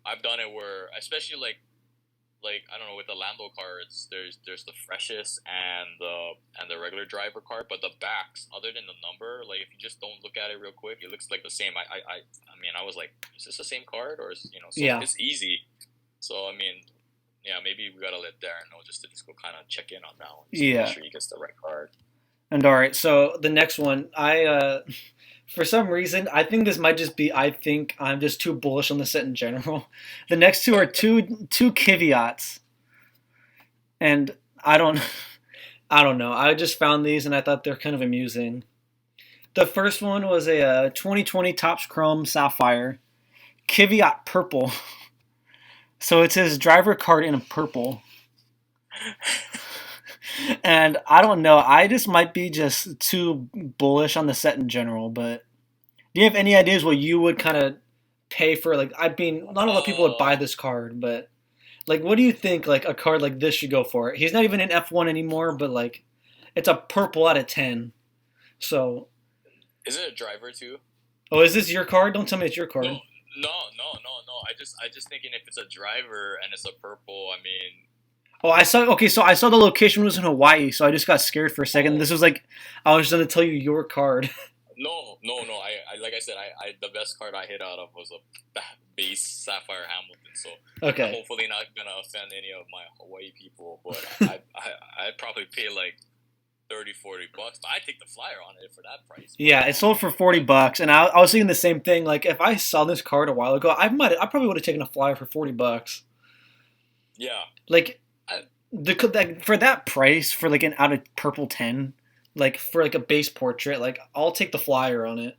S2: I've done it where, especially like I don't know, with the Lando cards, there's the freshest and the regular driver card, but the backs, other than the number, like if you just don't look at it real quick, it looks like the same. I mean, I was like, is this the same card, or so
S1: Yeah,
S2: it's easy. So I mean, yeah, maybe we gotta let Darren know just to just go kind of check in on that one, just to make
S1: yeah.
S2: sure he gets the right card.
S1: And all right, so the next one, for some reason I think this might just be I think I'm just too bullish on the set in general. The next two are two caveats, and I don't I don't know. I just found these and I thought they're kind of amusing. The first one was a 2020 Topps Chrome Sapphire Caveat Purple. So it's his driver card in a purple. And I don't know. I just might be just too bullish on the set in general. But do you have any ideas what you would kind of pay for? Like, I mean, not a lot of people would buy
S2: Uh,
S1: this card, but like, what do you think? Like, a card like this should go for? He's not even in F1 anymore, but like, it's a purple out of 10. So,
S2: is it a driver too?
S1: oh, is this your card? Don't tell me it's your
S2: No,
S1: card.
S2: no. I just thinking if it's a driver and it's a purple. I mean,
S1: Oh, I saw. Okay, so I saw the location was in Hawaii, so I just got scared for a second.
S2: oh
S1: This was like, I was gonna tell you your card.
S2: no. I like I said, I the best card I hit out of was a base Sapphire Hamilton. So I'm
S1: Okay.
S2: hopefully not gonna offend any of my Hawaii people, but I'd probably pay like 30, $40. But I'd take the flyer on it for that price. But
S1: Yeah, it sold for $40, and I was thinking the same thing. Like, if I saw this card a while ago, I probably would have taken a flyer for $40.
S2: yeah,
S1: Like,
S2: I,
S1: like for that price, for like an out of purple 10, like for like a base portrait, like I'll take the flyer on it.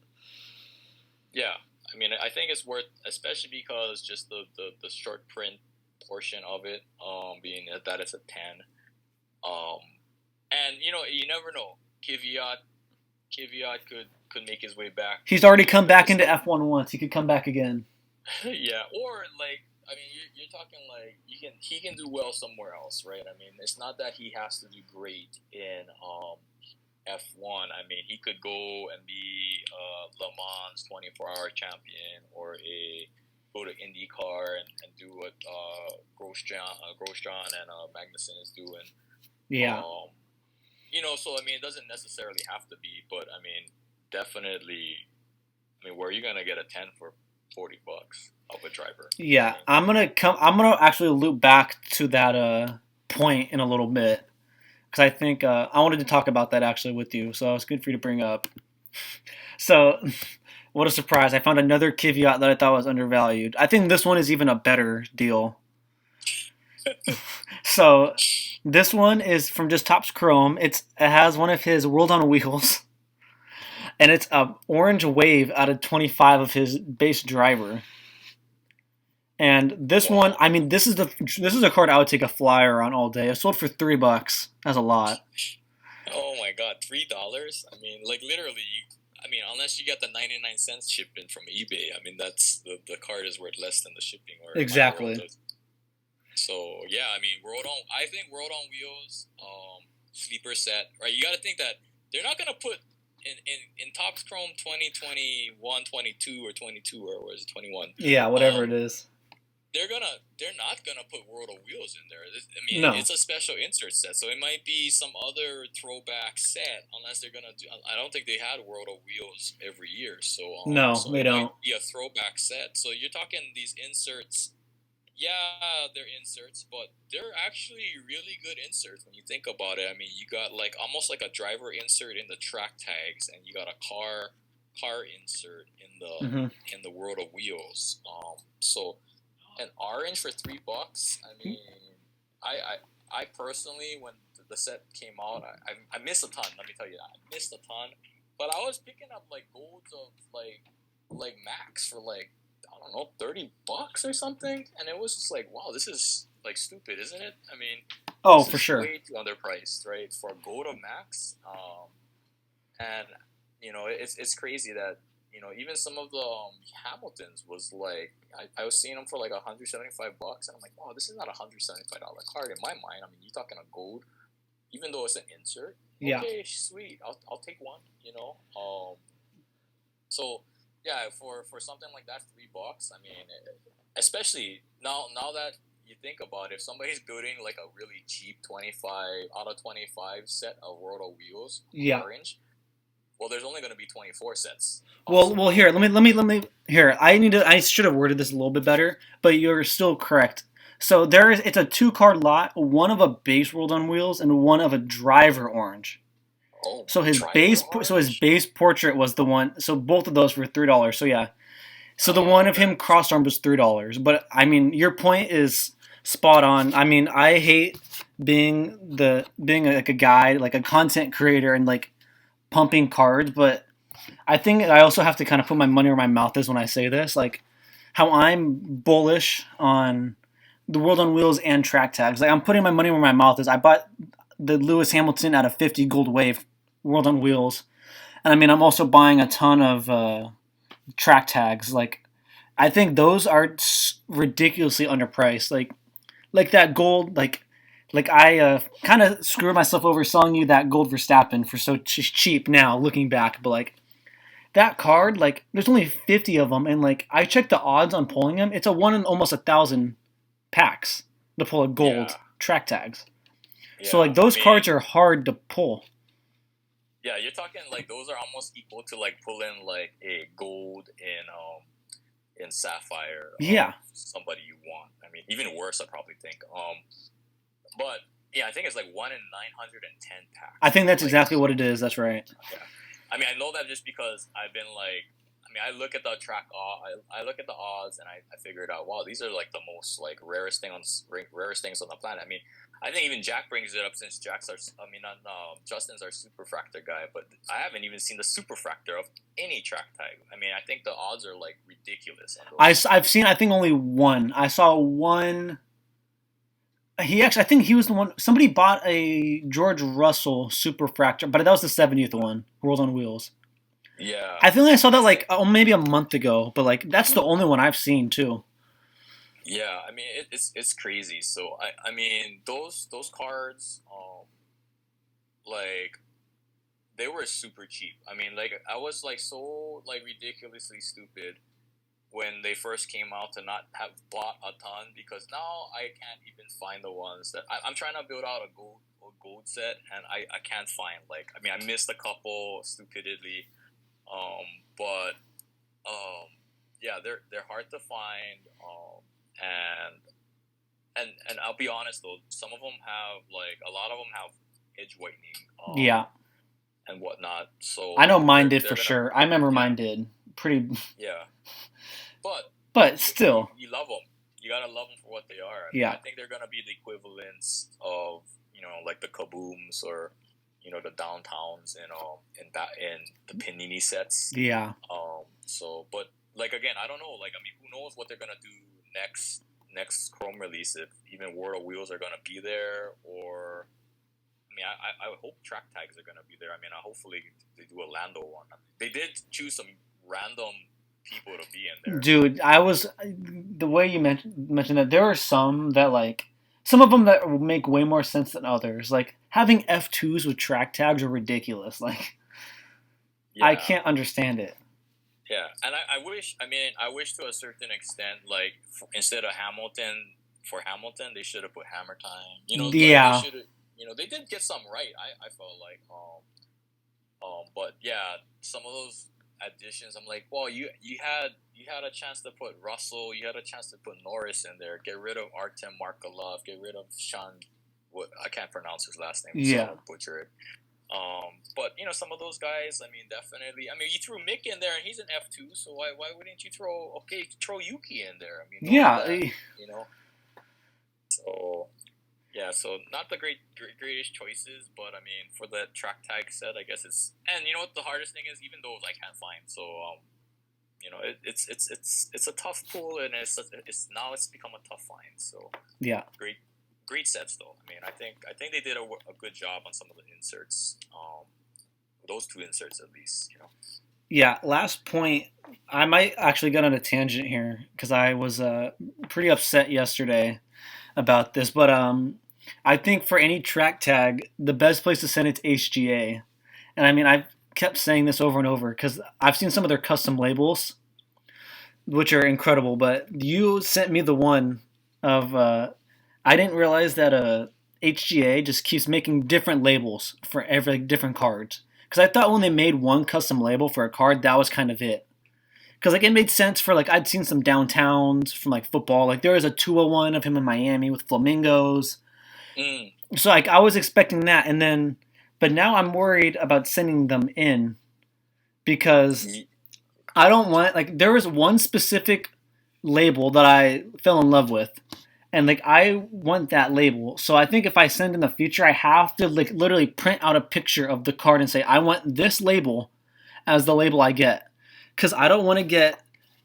S2: yeah. I mean, I think it's worth, especially because just the short print portion of it, being that it's a 10. Um, and you never know. Kvyat could make his way back
S1: He's already
S2: to
S1: come back
S2: this
S1: into
S2: league.
S1: F1 once. He could come back again.
S2: Yeah, or like I mean, you're talking like he can do well somewhere else, right? I mean, it's not that he has to do great in F1. I mean, he could go and be Le Mans 24-hour champion, or a go to IndyCar and do what Grosjean and Magnussen is doing.
S1: Yeah.
S2: Um, so I mean, it doesn't necessarily have to be, but I mean, definitely. I mean, where are you gonna get a 10 for $40 of a driver? I
S1: Yeah,
S2: mean,
S1: I'm gonna actually loop back to that point in a little bit because I think I wanted to talk about that actually with you. So it's good for you to bring up. So, what a surprise! I found another Kvyat that I thought was undervalued. I think this one is even a better deal. So, this one is from just Topps Chrome. It has one of his World on Wheels, and it's a orange wave out of 25 of his base driver. And this one,
S2: wow.
S1: I mean, this is a card I would take a flyer on all day. It sold for $3. That's a lot.
S2: Oh my God, $3? I mean, like literally. I mean, unless you get the 99 cents shipping from eBay, I mean, that's the card is worth less than the shipping, or in my world.
S1: Exactly.
S2: So yeah, I mean, I think World on Wheels, sleeper set, right? You got to think that they're not gonna put in Topps Chrome 2021, 22, or 22, or was it 21?
S1: Yeah, whatever it
S2: Um,
S1: is.
S2: they're not gonna put World of Wheels in there. I mean,
S1: No,
S2: it's a special insert set, so it might be some other throwback set. Unless they're gonna do, I don't think they had World of Wheels every year,
S1: no,
S2: so
S1: they
S2: it might
S1: don't.
S2: be a throwback set. So you're talking these inserts. Yeah, they're inserts, but they're actually really good inserts when you think about it. I mean, you got like almost like a driver insert in the track tags, and you got a car insert
S1: Hmm.
S2: in the World of Wheels. So an orange for $3. I mean, I personally, when the set came out, I missed a ton. Let me tell you that, I missed a ton. But I was picking up like golds of like Max for like, I don't know, $30 or something, and it was just like, wow, this is like stupid, isn't it? I mean,
S1: Oh,
S2: this
S1: for
S2: is
S1: sure.
S2: way too underpriced, right, for a gold of Max. And it's crazy that even some of the Hamiltons was like, I was seeing them for like $175, and I'm like, wow, this is not $175 card in my mind. I mean, you're talking a gold, even though it's an insert.
S1: Yeah.
S2: Okay, sweet, I'll take one. So yeah, for something like that, $3. I mean, especially now that you think about it, if somebody's building like a really cheap 25 out of 25 set of World of Wheels
S1: Yeah.
S2: orange, well, there's only going to be 24 sets
S1: Well,
S2: possible.
S1: here, let me. Here, I should have worded this a little bit better, but you're still correct. So it's a two card lot, one of a base World on Wheels and one of a driver orange.
S2: Oh,
S1: So
S2: driver
S1: his
S2: orange.
S1: base portrait was the one. So both of those were $3. So yeah. So the
S2: Oh,
S1: one of
S2: okay.
S1: him cross armed was $3. But I mean, your point is spot on. I mean, I hate being like a guy, like a content creator, and like pumping cards. But I think I also have to kind of put my money where my mouth is when I say this. Like how I'm bullish on the World on Wheels and track tags. Like I'm putting my money where my mouth is. I bought the Lewis Hamilton out of 50 Gold Wave World on Wheels, and I mean I'm also buying a ton of track tags. Like I think those are ridiculously underpriced. Like that gold. Like I kind of screwed myself over selling you that gold Verstappen for so cheap now looking back, but like that card, like there's only 50 of them, and like I checked the odds on pulling them. It's a one in almost 1,000 packs to pull a gold
S2: Yeah,
S1: track tags. So
S2: yeah.
S1: like those cards are hard to pull.
S2: Yeah, you're talking like those are almost equal to like pulling like a gold in Sapphire of
S1: Yeah,
S2: somebody you want. I mean, even worse, I probably think. But yeah, I think it's like 1 in 910
S1: I
S2: packs.
S1: think that's
S2: Like,
S1: exactly what it is. That's right.
S2: yeah. I mean, I know that just because I've been like, I mean, I look at the I look at the odds, and I figured out, wow, these are like the most like rarest things on the planet. I mean, I think even Jack brings it up since not Justin's our superfractor guy, but I haven't even seen the superfractor of any track tag. I mean, I think the odds are like ridiculous on those.
S1: I've seen I think only one. I saw one. He actually I think he was the one. Somebody bought a George Russell Superfractor, but that was the 70th one, World on Wheels.
S2: Yeah,
S1: I think I saw that like maybe a month ago, but like that's the only one I've seen too.
S2: yeah. I mean, it's crazy. So I mean, those cards, like they were super cheap. I mean, like I was like so like ridiculously stupid when they first came out to not have bought a ton, because now I can't even find the ones that I'm trying to build out a gold set, and I can't find, like, I mean, I missed a couple stupidly, but yeah, they're hard to find, and and I'll be honest though, some of them have, like, a lot of them have edge whitening,
S1: Yeah,
S2: and whatnot. So
S1: I know mine
S2: they're
S1: did
S2: they're
S1: for
S2: gonna,
S1: sure. I remember
S2: yeah,
S1: mine did. Pretty,
S2: yeah. But
S1: but still,
S2: you love them. You gotta love them for what they are. I mean,
S1: yeah,
S2: I think they're gonna be the equivalents of, like the kabooms, or the downtowns, in the panini sets.
S1: yeah,
S2: So, but like, again, I don't know. Like, I mean, who knows what they're gonna do next Chrome release, if even World of Wheels are gonna be there, or I mean, I hope track tags are gonna be there. I mean, hopefully they do a Lando one. They did choose some random people to be in there.
S1: dude. I was the way you mentioned that there are some that like some of them that make way more sense than others. Like having F2s with track tags are ridiculous. Like I
S2: Yeah,
S1: can't understand it.
S2: yeah, and I wish to a certain extent, like, instead of Hamilton, for Hamilton, they should have put Hammer Time. Like, they
S1: Yeah,
S2: should have. They did get some right. I felt like, but yeah, some of those additions, I'm like, well, you had a chance to put Russell, you had a chance to put Norris in there, get rid of Artem Markelov, get rid of Sean. What, I can't pronounce his last name, so I'm
S1: yeah,
S2: gonna butcher it. But some of those guys, I mean, definitely. I mean, you threw Mick in there, and he's an F2, so why wouldn't you throw Yuki in there? I mean, don't do
S1: yeah.
S2: that, you know. So yeah, so not the greatest choices, but I mean, for the track tag set, I guess it's. And you know what the hardest thing is? Even those I can't find. So it's a tough pool, and it's become a tough find. So
S1: Yeah.
S2: great sets though. I mean, I think they did a good job on some of the inserts. Those two inserts at least.
S1: Yeah, last point. I might actually get on a tangent here because I was pretty upset yesterday about this, but I think for any track tag, the best place to send it to HGA. And I mean, I've kept saying this over and over because I've seen some of their custom labels, which are incredible. But you sent me the one of I didn't realize that HGA just keeps making different labels for every different cards. Because I thought when they made one custom label for a card, that was kind of it. Because like it made sense for like I'd seen some downtowns from like football. Like there was a 201 of him in Miami with flamingos.
S2: Mm.
S1: So like I was expecting that, and then, but now I'm worried about sending them in because I don't want like there was one specific label that I fell in love with, and like I want that label. So I think if I send in the future, I have to like literally print out a picture of the card and say I want this label as the label I get, because I don't want to get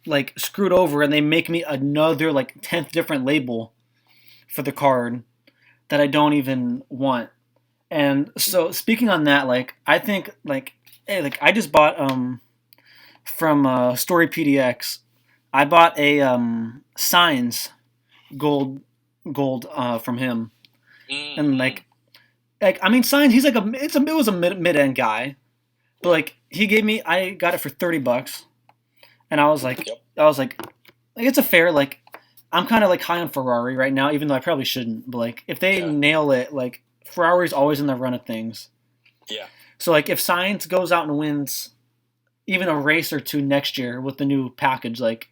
S1: like screwed over and they make me another like 10th different label for the card that I don't even want. And so speaking on that, like I think like hey, like I just bought from Story PDX. I bought a Signs gold from him, and
S2: Mm-hmm.
S1: like I mean Signs he's like it was a mid end guy, but like he gave me I got it for $30, and
S2: Yep.
S1: I was like it's a fair like I'm kind of like high on Ferrari right now, even though I probably shouldn't. But like if they
S2: Yeah.
S1: nail it, like Ferrari's always in the run of things.
S2: Yeah.
S1: So like if Science goes out and wins even a race or two next year with the new package, like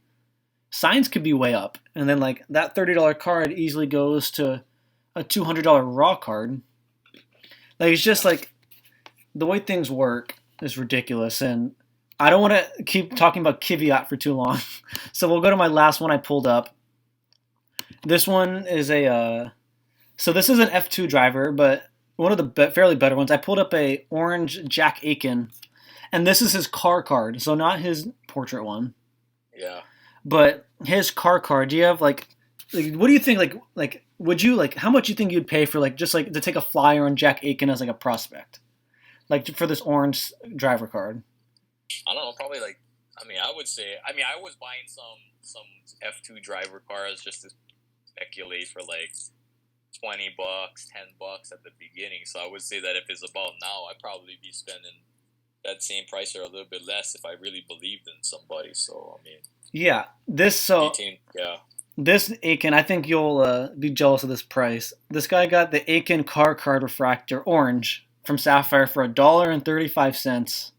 S1: Science could be way up, and then like that $30 card easily goes to a $200 raw card. Like it's just
S2: Yeah.
S1: like the way things work is ridiculous, and I don't want to keep talking about Kvyat for too long. So we'll go to my last one I pulled up. This one is a so this is an F2 driver, but one of the fairly better ones. I pulled up a orange Jack Aiken, and this is his car card, so not his portrait one,
S2: Yeah.
S1: but his car card. Do you have like what do you think? Like would you like how much you think you'd pay for like just like to take a flyer on Jack Aiken as like a prospect, like for this orange driver card?
S2: I don't know. Probably like. I mean, I would say. I mean, I was buying some F2 driver cars just to speculate for like $20, $10 at the beginning. So I would say that if it's about now, I'd probably be spending that same price or a little bit less if I really believed in somebody. So I mean,
S1: Yeah, this so
S2: 18. Yeah.
S1: this Aiken, I think you'll be jealous of this price. This guy got the Aiken car card refractor orange from Sapphire for $1.35,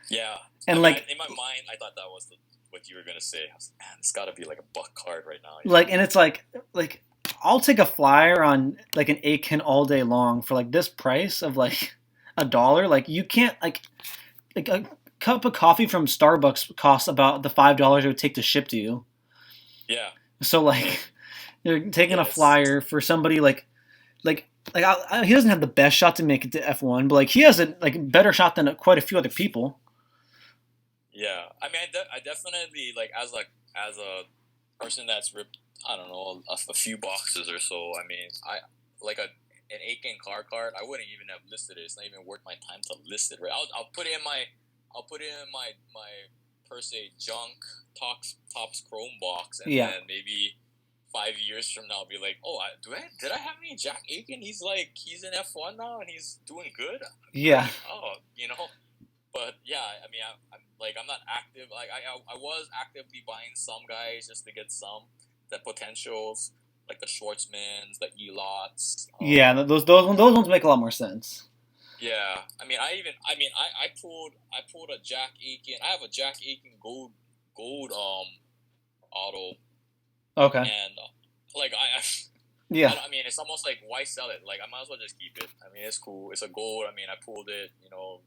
S2: Yeah. I
S1: and
S2: mean,
S1: like
S2: in my mind, I thought that was what you were gonna say. I was like, man, it's got to be like a buck card right now. You know?
S1: and it's like I'll take a flyer on like an Aiken all day long for like this price of like $1. Like you can't like a cup of coffee from Starbucks costs about the $5 it would take to ship to you.
S2: Yeah.
S1: So like you're taking a
S2: Yes.
S1: flyer for somebody he doesn't have the best shot to make it to F1, but like he has a like better shot than quite a few other people.
S2: Yeah. I mean, I definitely like as a person that's ripped. I don't know a few boxes or so. I mean, I like an Aiken car card. I wouldn't even have listed it. It's not even worth my time to list it. Right. I'll put it in my per se junk tops chrome box, and
S1: Yeah,
S2: then maybe 5 years from now, I'll be like, oh, did I have any Jack Aiken? He's in F1 now and he's doing good.
S1: yeah,
S2: Like, oh, you know. But yeah, I mean, I'm not active. Like I was actively buying some guys just to get some the potentials, like the Schwartzmans, the Elots.
S1: yeah. Those ones make a lot more sense.
S2: Yeah, I pulled a Jack Aiken. I have a Jack Aiken gold auto,
S1: Okay.
S2: and like
S1: Yeah,
S2: I mean, it's almost like why sell it? Like I might as well just keep it. I mean, it's cool. It's a gold. I mean, I pulled it. You know,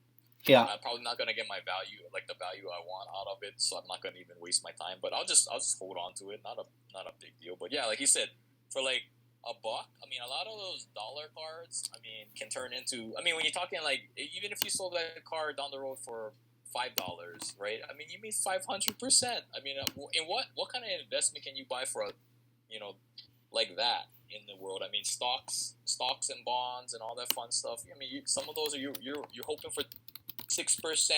S1: yeah,
S2: I'm probably not gonna get my value, like the value I want out of it. So I'm not gonna even waste my time. But I'll just hold on to it. Not a big deal. But yeah, like you said, for like a buck. I mean, a lot of those dollar cards. I mean, can turn into. I mean, when you're talking like even if you sold that card down the road for $5, right? I mean, you made 500%. I mean, in what kind of investment can you buy for a, you know, like that in the world? I mean, stocks and bonds and all that fun stuff. I mean, some of those are you're hoping for 6%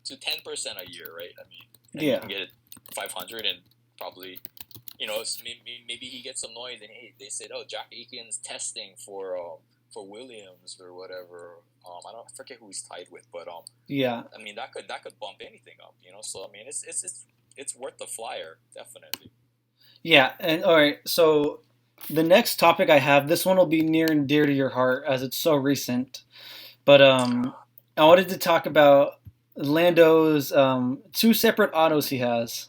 S2: to 10% a year, right? I mean, and you
S1: yeah,
S2: can get it 500 and probably, you know, maybe he gets annoyed and hey, they said, oh, Jack Aiken's testing for Williams or whatever. I don't forget who he's tied with, but
S1: yeah,
S2: I mean that could bump anything up, you know. So I mean, it's worth the flyer, definitely.
S1: yeah. And all right, so the next topic I have, this one will be near and dear to your heart as it's so recent. But I wanted to talk about Lando's two separate autos he has.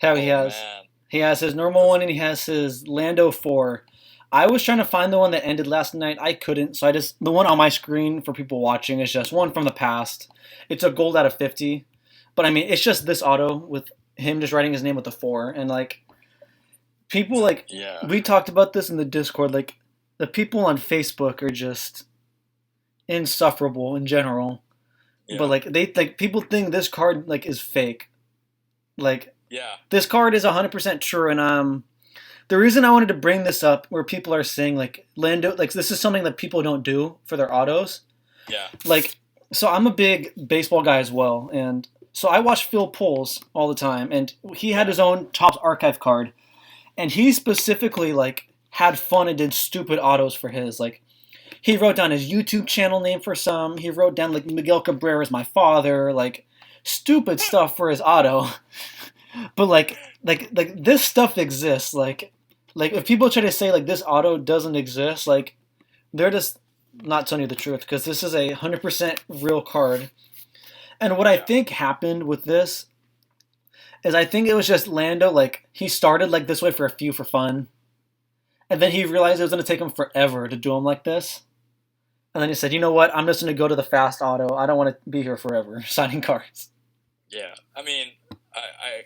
S1: How
S2: Oh man,
S1: he has his normal one and he has his Lando 4. I was trying to find the one that ended last night. I couldn't, so I just the one on my screen for people watching is just one from the past. It's a gold out of 50. But I mean, it's just this auto with him just writing his name with the 4 and like people like
S2: yeah,
S1: we talked about this in the Discord like the people on Facebook are just insufferable in general. But
S2: yeah,
S1: like they like people think this card like is fake. Like
S2: yeah,
S1: this card is 100% true, and The reason I wanted to bring this up, where people are saying like Lando, like this is something that people don't do for their autos.
S2: Yeah.
S1: Like, so I'm a big baseball guy as well, and so I watch Phil Pulls all the time, and he had
S2: Yeah.
S1: his own Topps archive card, and he specifically like had fun and did stupid autos for his. Like, he wrote down his YouTube channel name for some. He wrote down like Miguel Cabrera is my father, like stupid stuff for his auto. But like this stuff exists. Like if people try to say like this auto doesn't exist, like they're just not telling you the truth because this is 100% real card. And what I
S2: Yeah.
S1: think happened with this is I think it was just Lando, like he started like this way for a few for fun, and then he realized it was gonna take him forever to do them like this. And then he said, "You know what? I'm just gonna go to the fast auto. I don't want to be here forever signing cards."
S2: Yeah. I mean,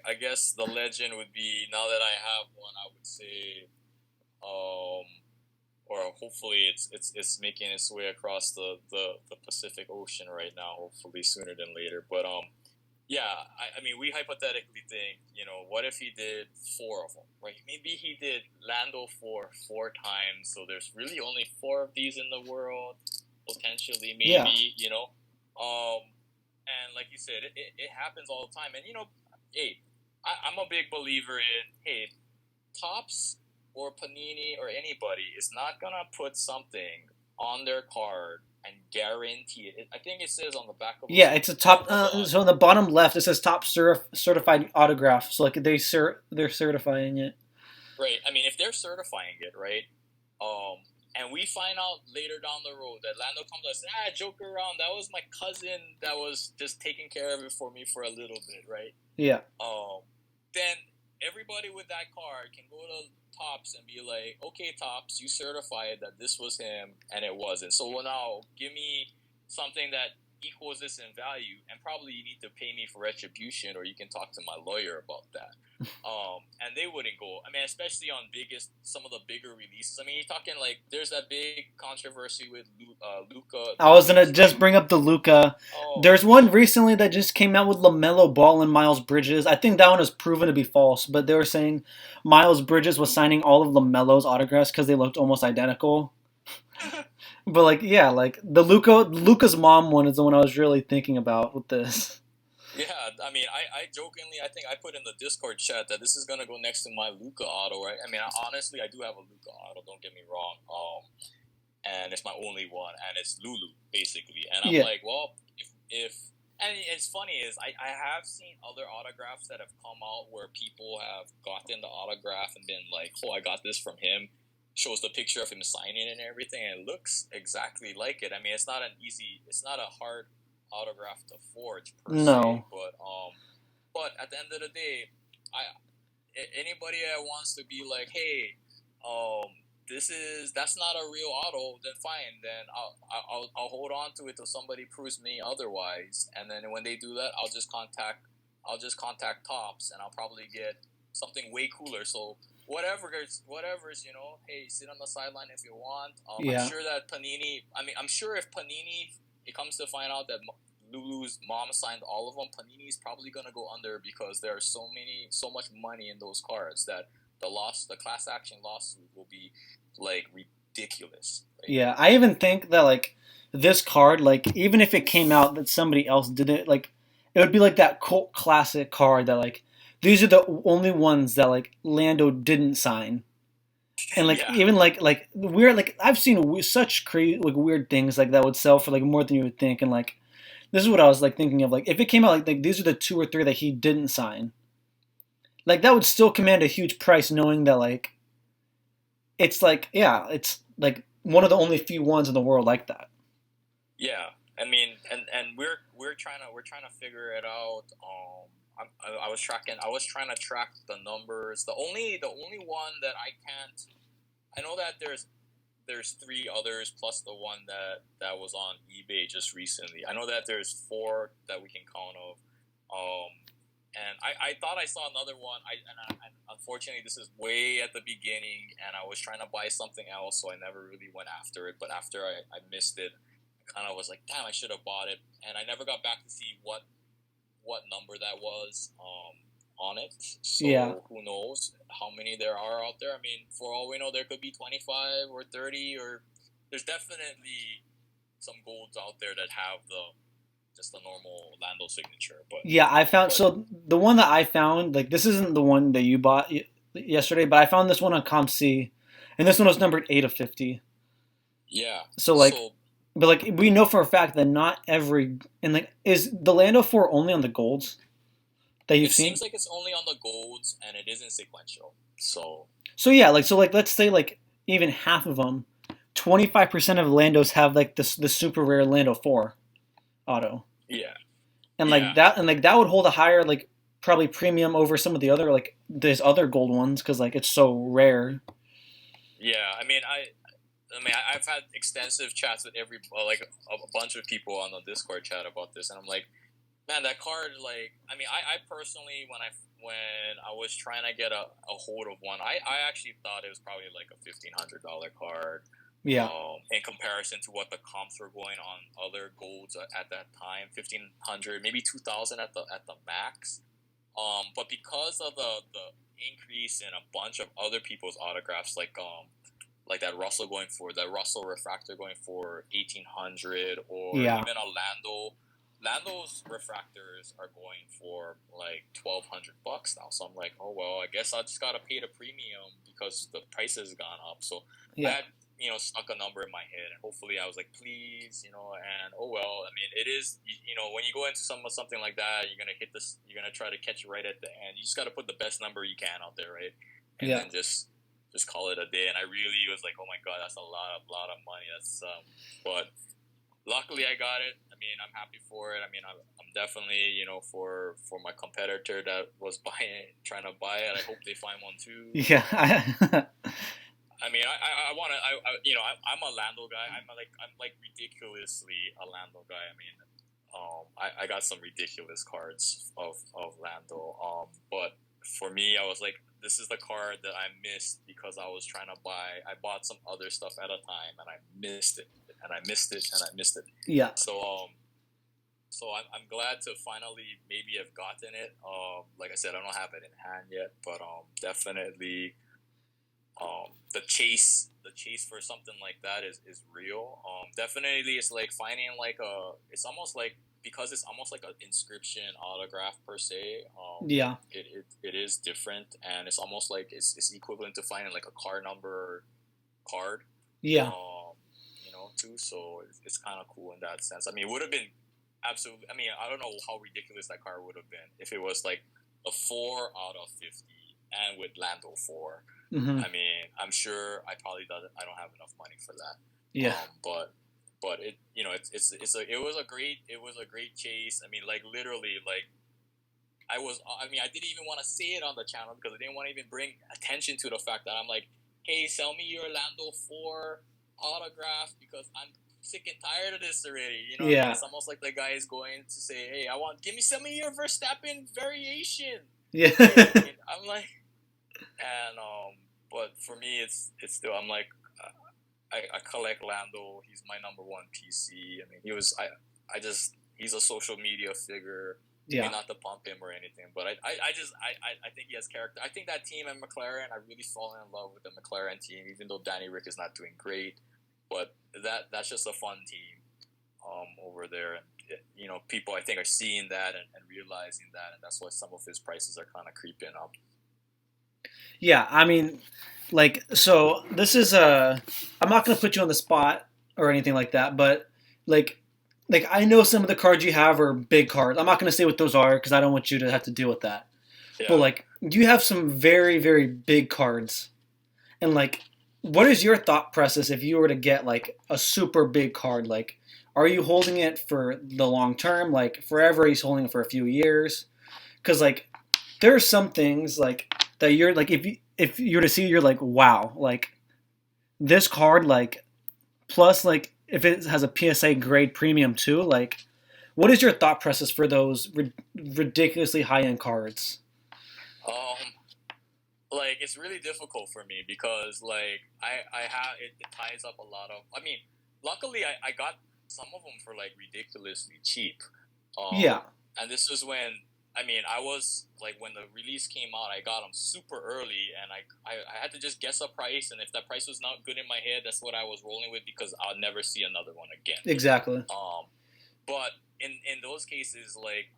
S2: I guess the legend would be, now that I have one, I would say, or hopefully it's making its way across the Pacific Ocean right now. Hopefully sooner than later. But yeah. I mean, we hypothetically think, what if he did 4 of them, right? Maybe he did Lando for 4 times, so there's really only 4 of these in the world, potentially, maybe,
S1: Yeah.
S2: And like you said, it happens all the time. And, hey, I'm a big believer in, hey, Topps or Panini or anybody is not going to put something on their card and guarantee it. I think it says on the back of
S1: Yeah, it's a top. So on the bottom left, it says top certified autograph. So like they're certifying it.
S2: Right. I mean, if they're certifying it, right, and we find out later down the road that Lando comes and says, joke around, that was my cousin that was just taking care of it for me for a little bit, right?
S1: Yeah.
S2: Then everybody with that card can go to Topps and be like, okay, Topps, you certified that this was him and it wasn't. So now give me something that equals this in value, and probably you need to pay me for retribution, or you can talk to my lawyer about that. And they wouldn't go. I mean, especially on some of the bigger releases. I mean, you're talking like there's that big controversy with Luca.
S1: I was gonna just bring up the Luca. There's one recently that just came out with LaMelo Ball and Miles Bridges. I think that one is proven to be false, but they were saying Miles Bridges was signing all of LaMelo's autographs because they looked almost identical. But like, yeah, like the Luca's mom one is the one I was really thinking about with this.
S2: Yeah, I mean, I jokingly, I think I put in the Discord chat that this is gonna go next to my Luca auto, right? I mean, honestly, I do have a Luca auto. Don't get me wrong. And it's my only one, and it's Lulu basically. And I'm like, well, if and it's funny is I have seen other autographs that have come out where people have gotten the autograph and been like, oh, I got this from him. Shows the picture of him signing and everything, and it looks exactly like it. I mean, it's not a hard autograph to forge per se, but at the end of the day, anybody that wants to be like, hey, that's not a real auto, then fine, then I'll hold on to it till somebody proves me otherwise, and then when they do that, I'll just contact Topps, and I'll probably get something way cooler. So whatever's, hey, sit on the sideline if you want. I'm sure that I'm sure if Panini, it comes to find out that Lulu's mom signed all of them, Panini's probably gonna go under, because there are so much money in those cards that the class action lawsuit will be like ridiculous. Right?
S1: Yeah, I even think that like this card, like even if it came out that somebody else did it, like it would be like that cult classic card that like these are the only ones that like Lando didn't sign. And like even like weird, like I've seen such crazy like weird things like that would sell for like more than you would think. And like this is what I was like thinking of, like if it came out like these are the 2 or 3 that he didn't sign, like that would still command a huge price, knowing that like it's like it's like one of the only few ones in the world like that.
S2: Yeah, I mean, and we're trying to figure it out. I was trying to track the numbers. The only one that I can't. I know that there's 3 others plus the one that was on eBay just recently. I know that there's 4 that we can count of. And I thought I saw another one. And unfortunately, this is way at the beginning, and I was trying to buy something else, so I never really went after it. But after I missed it, I kind of was like, damn, I should have bought it. And I never got back to see what number that was. on it.
S1: Yeah.
S2: So who knows how many there are out there? I mean, for all we know, there could be 25 or 30, or there's definitely some golds out there that have the just the normal Lando signature.
S1: Yeah, I found
S2: But
S1: so the one that I found, like this isn't the one that you bought yesterday, but I found this one on ComC, and this one was numbered 8 of 50.
S2: yeah,
S1: So like,
S2: so
S1: but like we know for a fact that not every and like is the Lando 4 only on the golds that you've
S2: it
S1: seen?
S2: seems like it's only on the golds and it isn't sequential. So
S1: So yeah, like let's say like even half of them, 25% of Landos have like this the super rare Lando 4 auto.
S2: yeah,
S1: And
S2: yeah,
S1: like that would hold a higher like probably premium over some of the other like these other gold ones because like it's so rare.
S2: yeah. I've had extensive chats with like a bunch of people on the Discord chat about this, and I'm like, man, that card. Like, I personally, when I was trying to get a hold of one, I actually thought it was probably like a $1,500 card.
S1: Yeah,
S2: In comparison to what the comps were going on other golds at that time, 1,500, maybe 2,000 at the max. But because of the increase in a bunch of other people's autographs, like that Russell refractor going for 1,800, or
S1: yeah,
S2: even a Lando's refractors are going for like $1,200 now. So I'm like, oh well, I guess I just gotta pay the premium because the price has gone up. So I
S1: yeah,
S2: had stuck a number in my head, and hopefully I was like, please, and oh well. I mean, it is, when you go into something like that, you're gonna hit this, you're gonna try to catch it right at the end. You just gotta put the best number you can out there, right? And
S1: yeah,
S2: then just call it a day. And I really was like, oh my god, that's a lot of money. But luckily I got it. I mean, I'm happy for it. I mean, I'm definitely, for my competitor that was trying to buy it. I hope they find one too.
S1: yeah.
S2: I mean, I want to, I'm a Lando guy. I'm like ridiculously a Lando guy. I mean, I got some ridiculous cards of Lando. But for me, I was like, this is the card that I missed because I was trying to buy. I bought some other stuff at a time, and I missed it, and I missed it, and I missed it.
S1: Yeah.
S2: So I'm glad to finally maybe have gotten it. Like I said, I don't have it in hand yet, but definitely, the chase for something like that is real. Definitely, it's like finding it's almost like, because it's almost like an inscription autograph per se.
S1: Yeah.
S2: It is different, and it's almost like it's equivalent to finding like a card number card.
S1: Yeah.
S2: Too. So it's kind of cool in that sense. I mean, it would have been absolutely. I mean, I don't know how ridiculous that card would have been if it was like a 4 out of 50 and with Lando 4.
S1: Mm-hmm.
S2: I mean, I'm sure I don't have enough money for that.
S1: Yeah.
S2: But it it was a great chase. I mean, like literally, like I didn't even want to say it on the channel because I didn't want to even bring attention to the fact that I'm like, hey, sell me your Lando 4 autograph because I'm sick and tired of this already.
S1: Yeah.
S2: It's almost like the guy is going to say, hey, give me some of your Verstappen variation.
S1: Yeah.
S2: I'm like, and but for me, it's still, I'm like, I collect Lando. He's my number one PC. I mean, he's a social media figure.
S1: Yeah.
S2: I mean, not to pump him or anything, but I think he has character. I think that team at McLaren, I really fall in love with the McLaren team, even though Danny Rick is not doing great. But that's just a fun team over there. And, people I think are seeing that and realizing that, and that's why some of his prices are kind of creeping up.
S1: Yeah, I mean, like, so this is I'm not gonna put you on the spot or anything like that, but like I know some of the cards you have are big cards. I'm not gonna say what those are because I don't want you to have to deal with that. Yeah. But like, you have some very, very big cards, and like, what is your thought process if you were to get like a super big card? Like, are you holding it for the long term, like forever? He's holding it for a few years, because like, there are some things like that you're like, if you were to see, you're like, wow, like this card, like plus like if it has a PSA grade premium too, like what is your thought process for those ridiculously high end cards?
S2: Like it's really difficult for me because like I have it ties up a lot of. I mean, luckily I got some of them for like ridiculously cheap.
S1: Yeah.
S2: And this was when I mean, I was like, when the release came out, I got them super early, and I had to just guess a price, and if that price was not good in my head, that's what I was rolling with, because I'll never see another one again.
S1: Exactly.
S2: But in those cases, like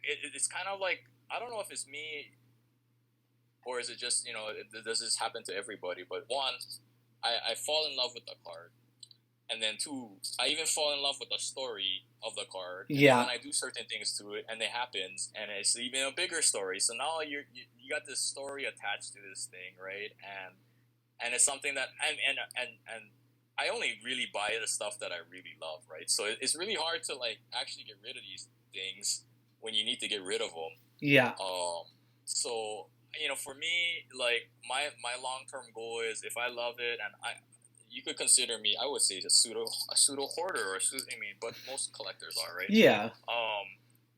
S2: it's kind of like, I don't know if it's me, or is it just, does this happen to everybody? But one, I fall in love with the card. And then two, I even fall in love with the story of the card. And
S1: Yeah.
S2: then when I do certain things to it, and it happens, and it's even a bigger story. So now you got this story attached to this thing, right? And it's something that and I only really buy the stuff that I really love, right? So it's really hard to like actually get rid of these things when you need to get rid of them.
S1: Yeah.
S2: So for me, like my long term goal is, if I love it, and you could consider me, I would say, a pseudo hoarder, or but most collectors are, right?
S1: Yeah.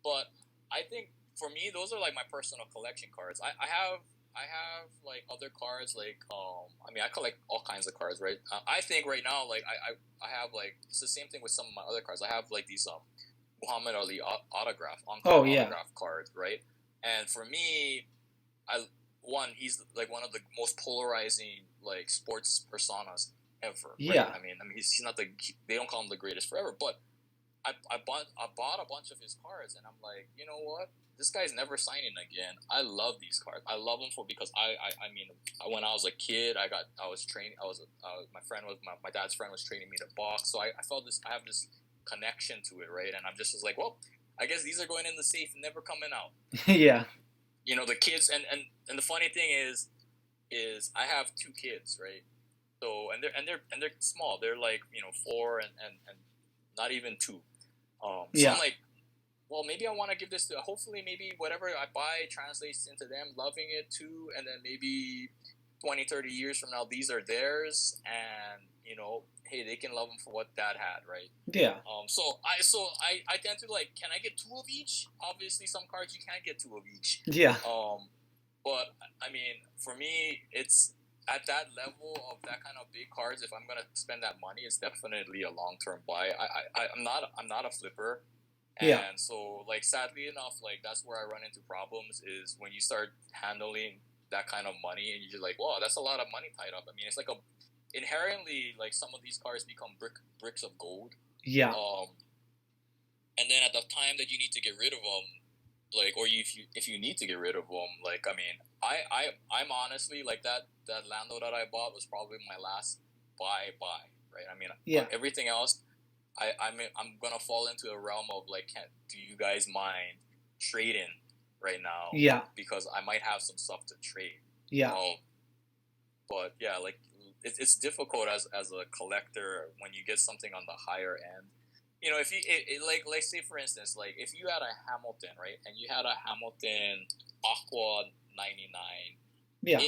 S2: But I think for me, those are like my personal collection cards. I have like other cards, like I collect all kinds of cards, right? I think right now, like I have, like, it's the same thing with some of my other cards. I have like these Muhammad Ali autograph cards, right? And for me, he's like one of the most polarizing like sports personas ever.
S1: Yeah.
S2: Right? I mean, he's not they don't call him the greatest forever, but I bought a bunch of his cards, and I'm like, you know what? This guy's never signing again. I love these cards. I love them because I mean, when I was a kid, my dad's friend was training me to box, so I felt this. I have this connection to it, right? And I'm just was like, well, I guess these are going in the safe and never coming out.
S1: Yeah.
S2: The kids, and the funny thing is I have two kids, right? So and they're small. They're like 4 and not even 2. So I'm like, well, maybe I want to give this to. Hopefully, maybe whatever I buy translates into them loving it too, and then maybe 20, 30 years from now, these are theirs, and hey, they can love them for what Dad had, right?
S1: Yeah.
S2: So I tend to like, can I get 2 of each? Obviously, some cards you can't get 2 of each.
S1: Yeah.
S2: But I mean, for me, it's at that level of that kind of big cards. If I'm gonna spend that money, it's definitely a long term buy. I'm not a flipper. And so, like, sadly enough, like, that's where I run into problems, is when you start handling that kind of money, and you're like, wow, that's a lot of money tied up. I mean, it's like inherently, like, some of these cars become bricks of gold.
S1: Yeah.
S2: And then at the time that you need to get rid of them, like, or if you need to get rid of them, like, I mean, I'm honestly, like, that Lando that I bought was probably my last buy, right? I mean, everything else, I'm gonna fall into a realm of like, do you guys mind trading right now?
S1: Yeah. Because
S2: I might have some stuff to trade.
S1: Yeah.
S2: But yeah, like, it's difficult as a collector when you get something on the higher end. If you like, let's say for instance, like, if you had a Hamilton, right, and you had a Hamilton Aqua 99.
S1: Yeah.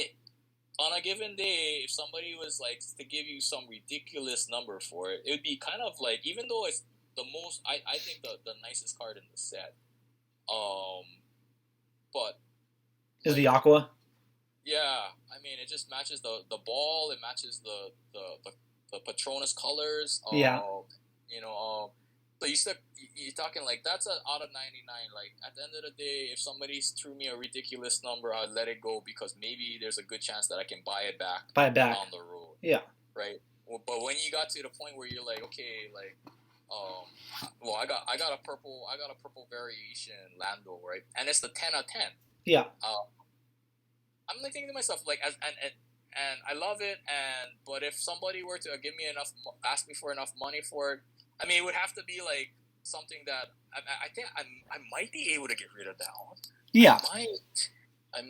S2: On a given day, if somebody was like to give you some ridiculous number for it, it would be kind of like, even though it's the most, I think the nicest card in the set, but
S1: is like, the Aqua.
S2: Yeah, I mean, it just matches the ball. It matches the Patronus colors. So you're talking like, that's an out of 99. Like, at the end of the day, if somebody threw me a ridiculous number, I'd let it go, because maybe there's a good chance that I can buy it back down the road.
S1: Yeah.
S2: Right. But when you got to the point where you're like, okay, like, well, I got a purple variation Lando, right, and it's the 10 out of 10. Yeah. I'm like thinking to myself, like, and I love it, but if somebody were to ask me for enough money for it, I mean, it would have to be like something that I think I might be able to get rid of that one. Yeah. I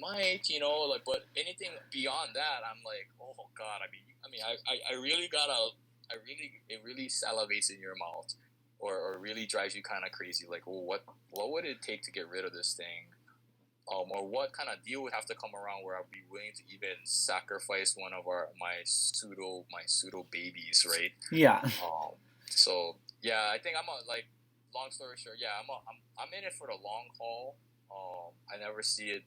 S2: might, like, but anything beyond that, I'm like, oh God. I mean, it really salivates in your mouth, or really drives you kind of crazy. Like, well, what would it take to get rid of this thing? Or what kind of deal would have to come around where I'd be willing to even sacrifice one of my pseudo babies, right? Yeah. So yeah, I think long story short, yeah, I'm in it for the long haul. I never see it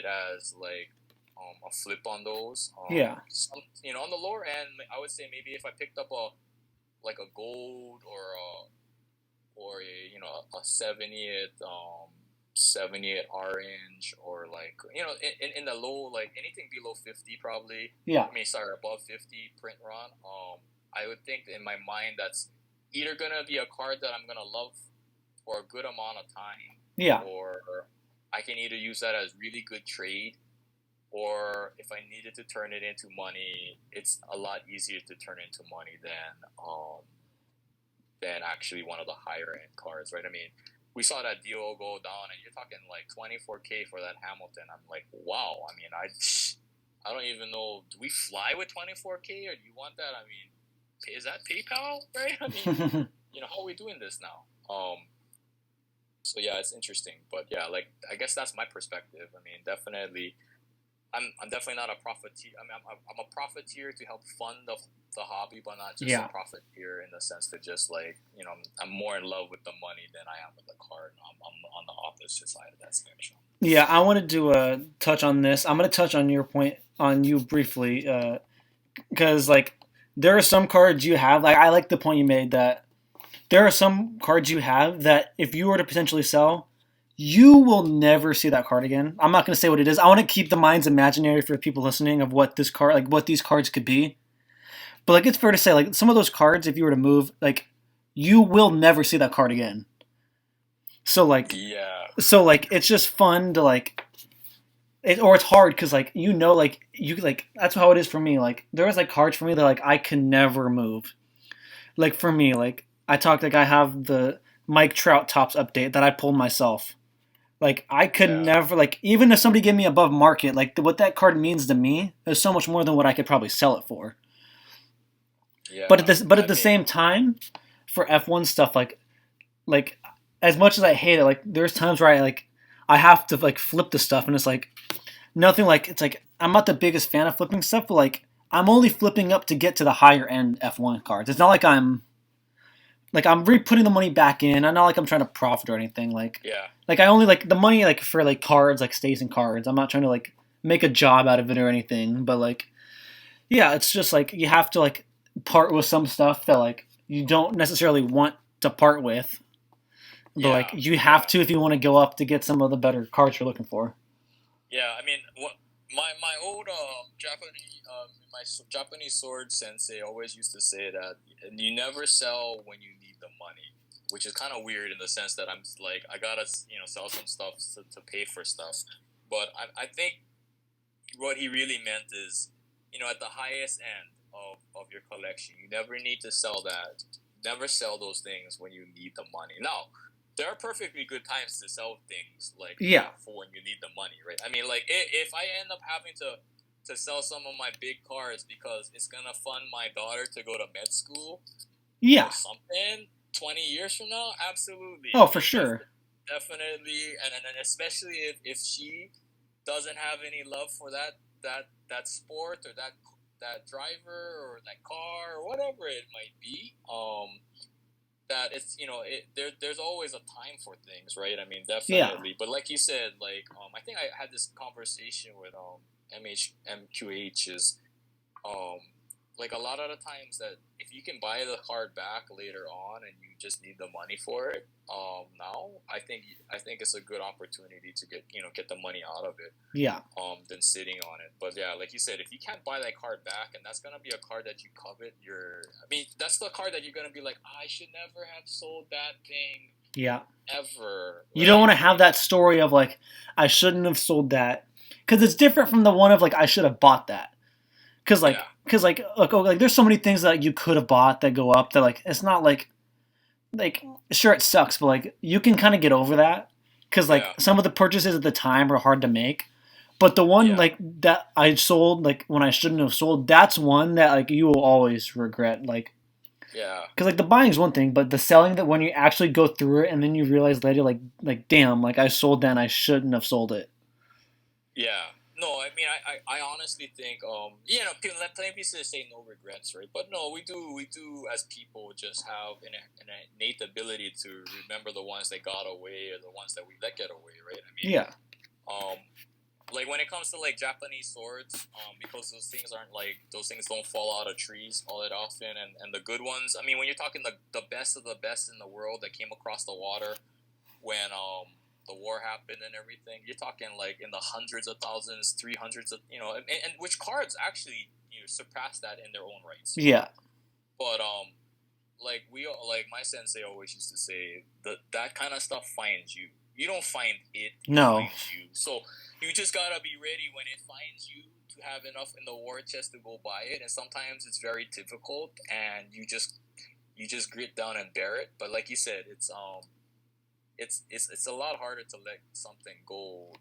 S2: as like a flip on those. Yeah. On the lower end, I would say maybe if I picked up a gold or a 78 orange, or like in the low, like anything below 50 probably.
S1: Yeah.
S2: I mean, sorry, above 50 print run. I would think in my mind that's either gonna be a card that I'm gonna love for a good amount of time,
S1: Yeah.
S2: or I can either use that as really good trade, or if I needed to turn it into money, it's a lot easier to turn into money than actually one of the higher end cards, right? I mean, we saw that deal go down, and you're talking like 24K for that Hamilton. I'm like, wow. I mean, I don't even know. Do we fly with 24K, or do you want that? I mean, is that PayPal, right? I mean, how are we doing this now? So yeah, it's interesting, but yeah, like I guess that's my perspective. I mean, definitely, I'm definitely not a profiteer. I mean, I'm a profiteer to help fund the hobby, but not just a profiteer in the sense that just like I'm more in love with the money than I am with the card. I'm on the opposite side of that spectrum.
S1: Yeah, I wanted to touch on this. I'm going to touch on your point on you briefly, because like there are some cards you have. Like I like the point you made that there are some cards you have that if you were to potentially sell, you will never see that card again. I'm not going to say what it is. I want to keep the minds imaginary for people listening of what this card, like what these cards could be. But like it's fair to say, like some of those cards, if you were to move, like you will never see that card again. So like, it's just fun to like, or it's hard because like like you like that's how it is for me. Like there was like cards for me that like I can never move. Like for me, like I have the Mike Trout Tops update that I pulled myself. Like I could never like even if somebody gave me above market, like what that card means to me is so much more than what I could probably sell it for.
S2: Yeah.
S1: But at the same time, for F1 stuff, like as much as I hate it, like there's times where I have to like flip the stuff, and it's like nothing like it's like I'm not the biggest fan of flipping stuff, but like I'm only flipping up to get to the higher end F1 cards. It's not like I'm re-putting the money back in. I'm not like I'm trying to profit or anything. Like I only like the money like for like cards like stays in cards. I'm not trying to like make a job out of it or anything. But like yeah, it's just like you have to like part with some stuff that like you don't necessarily want to part with. But like you have to if you want to go up to get some of the better cards you're looking for.
S2: Yeah, I mean, my old Japanese sword sensei always used to say that you never sell when you need the money, which is kind of weird in the sense that I'm like I gotta sell some stuff to pay for stuff, but I think what he really meant is at the highest end of your collection, you never need to sell that. Never sell those things when you need the money. Now, there are perfectly good times to sell things like for when you need the money, right? I mean, like if I end up having to sell some of my big cards because it's gonna fund my daughter to go to med school, or something 20 years from now, absolutely.
S1: Oh, for sure.
S2: Definitely, and especially if she doesn't have any love for that sport or that driver or that car or whatever it might be, that it's there's always a time for things, right? I mean, definitely. But like you said, like I think I had this conversation with MQH is like a lot of the times that if you can buy the card back later on and you just need the money for it, now I think it's a good opportunity to get the money out of it. Than sitting on it. But yeah, like you said, if you can't buy that card back and that's gonna be a card that you covet, that's the card that you're gonna be like, I should never have sold that thing. Ever.
S1: You don't want to have that story of like I shouldn't have sold that, because it's different from the one of like I should have bought that. Because there's so many things that you could have bought that go up that like it's not like sure it sucks, but like you can kind of get over that because like some of the purchases at the time are hard to make. But the one like that I sold like when I shouldn't have sold, that's one that like you will always regret. Like because like the buying is one thing, but the selling, that when you actually go through it and then you realize later like damn, like I sold that and I shouldn't have sold it.
S2: No, I mean, I honestly think, people, plenty of people say no regrets, right? But no, we do as people just have an innate ability to remember the ones that got away or the ones that we let get away, right? I mean, like when it comes to like Japanese swords, because those things don't fall out of trees all that often, and the good ones. I mean, when you're talking the best of the best in the world that came across the water when the war happened and everything, you're talking like in the hundreds of thousands, 300s of and which cards actually surpass that in their own rights.
S1: Yeah.
S2: But like my sensei always used to say, that kind of stuff finds you. You don't find it.
S1: No.
S2: It finds you. So you just gotta be ready when it finds you to have enough in the war chest to go buy it. And sometimes it's very difficult, and you just grit down and bear it. But like you said, it's a lot harder to let something go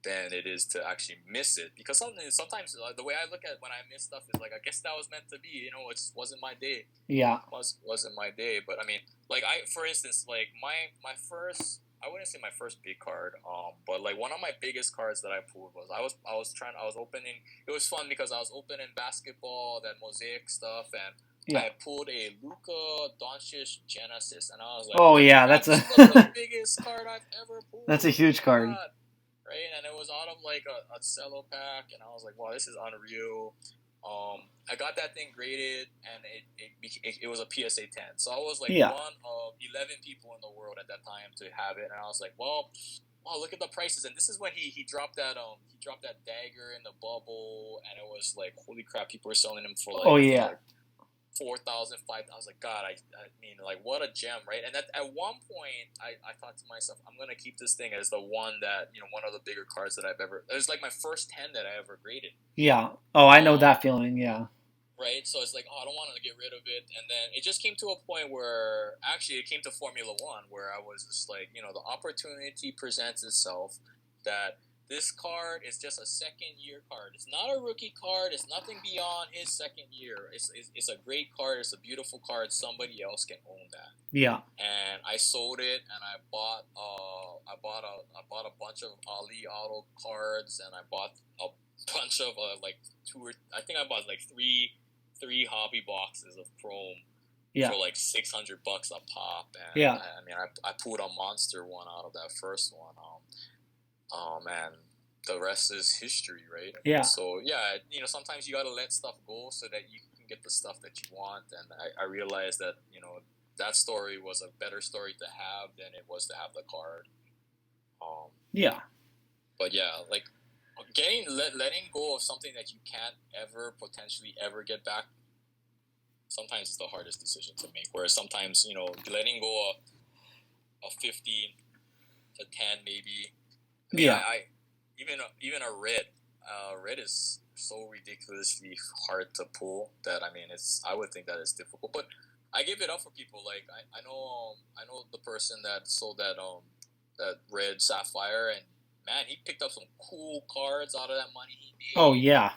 S2: than it is to actually miss it, because sometimes the way I look at when I miss stuff is like, I guess that was meant to be, it just wasn't my day.
S1: Yeah.
S2: Wasn't my day. But I mean, like, for instance, like my first, I wouldn't say my first big card, but like one of my biggest cards that I pulled was I was opening. It was fun because I was opening basketball, that mosaic stuff, and I pulled a Luka Doncic Genesis, and I was like,
S1: oh yeah, that's
S2: the biggest card I've ever pulled.
S1: That's a huge card.
S2: Right, and it was out of like a cello pack, and I was like, wow, this is unreal. I got that thing graded, and it was a PSA 10. So I was like one of 11 people in the world at that time to have it, and I was like, well, look at the prices. And this is when he dropped that dagger in the bubble, and it was like, holy crap, people were selling them for like 4,000, 5,000. I was like, God, I mean, like, what a gem, right? And at one point, I thought to myself, I'm going to keep this thing as the one that, one of the bigger cards that I've ever, it was like my first 10 that I ever graded.
S1: Yeah. Oh, I know that feeling, yeah.
S2: Right? So it's like, I don't want to get rid of it. And then it just came to a point where, actually, it came to Formula One, where I was just like, the opportunity presents itself that this card is just a second-year card. It's not a rookie card. It's nothing beyond his second year. It's a great card. It's a beautiful card. Somebody else can own that.
S1: Yeah.
S2: And I sold it, and I bought a bunch of Ali Auto cards, and I bought a bunch of I think I bought like three hobby boxes of Chrome.
S1: Yeah.
S2: For like $600 a pop. And
S1: yeah.
S2: I mean, I pulled a monster one out of that first one. And the rest is history, right?
S1: Yeah.
S2: So yeah, sometimes you gotta let stuff go so that you can get the stuff that you want. And I realized that that story was a better story to have than it was to have the card.
S1: Yeah.
S2: But yeah, like letting go of something that you can't potentially ever get back. Sometimes it's the hardest decision to make. Whereas sometimes letting go of 50 to 10 maybe. I mean,
S1: yeah.
S2: Even a red is so ridiculously hard to pull that I would think that it's difficult, but I give it up for people. Like I know the person that sold that red Sapphire, and man, he picked up some cool cards out of that money he made.
S1: Oh yeah.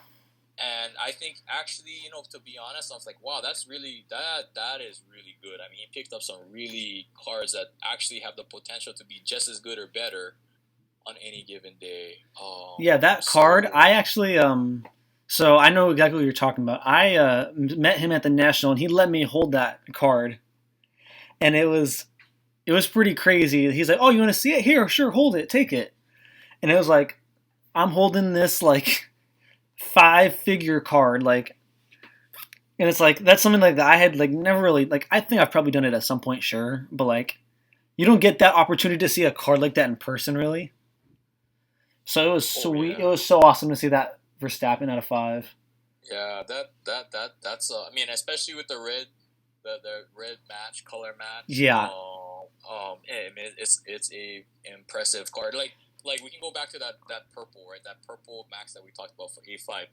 S2: And I think actually, to be honest, I was like, wow, that's really that is really good. I mean, he picked up some really cards that actually have the potential to be just as good or better on any given day.
S1: Yeah, that card, I actually, so I know exactly what you're talking about. I met him at the National, and he let me hold that card, and it was pretty crazy. He's like, "Oh, you want to see it? Here, sure, hold it, take it." And it was like, I'm holding this like 5-figure card, like, and it's like that's something like that I had like never really like. I think I've probably done it at some point, sure, but like, you don't get that opportunity to see a card like that in person, really. So it was sweet. Yeah. It was so awesome to see that Verstappen out of 5.
S2: Yeah, that's I mean, especially with the red color match.
S1: Yeah.
S2: It's a impressive card. Like we can go back to that purple, right? That purple max that we talked about for A5.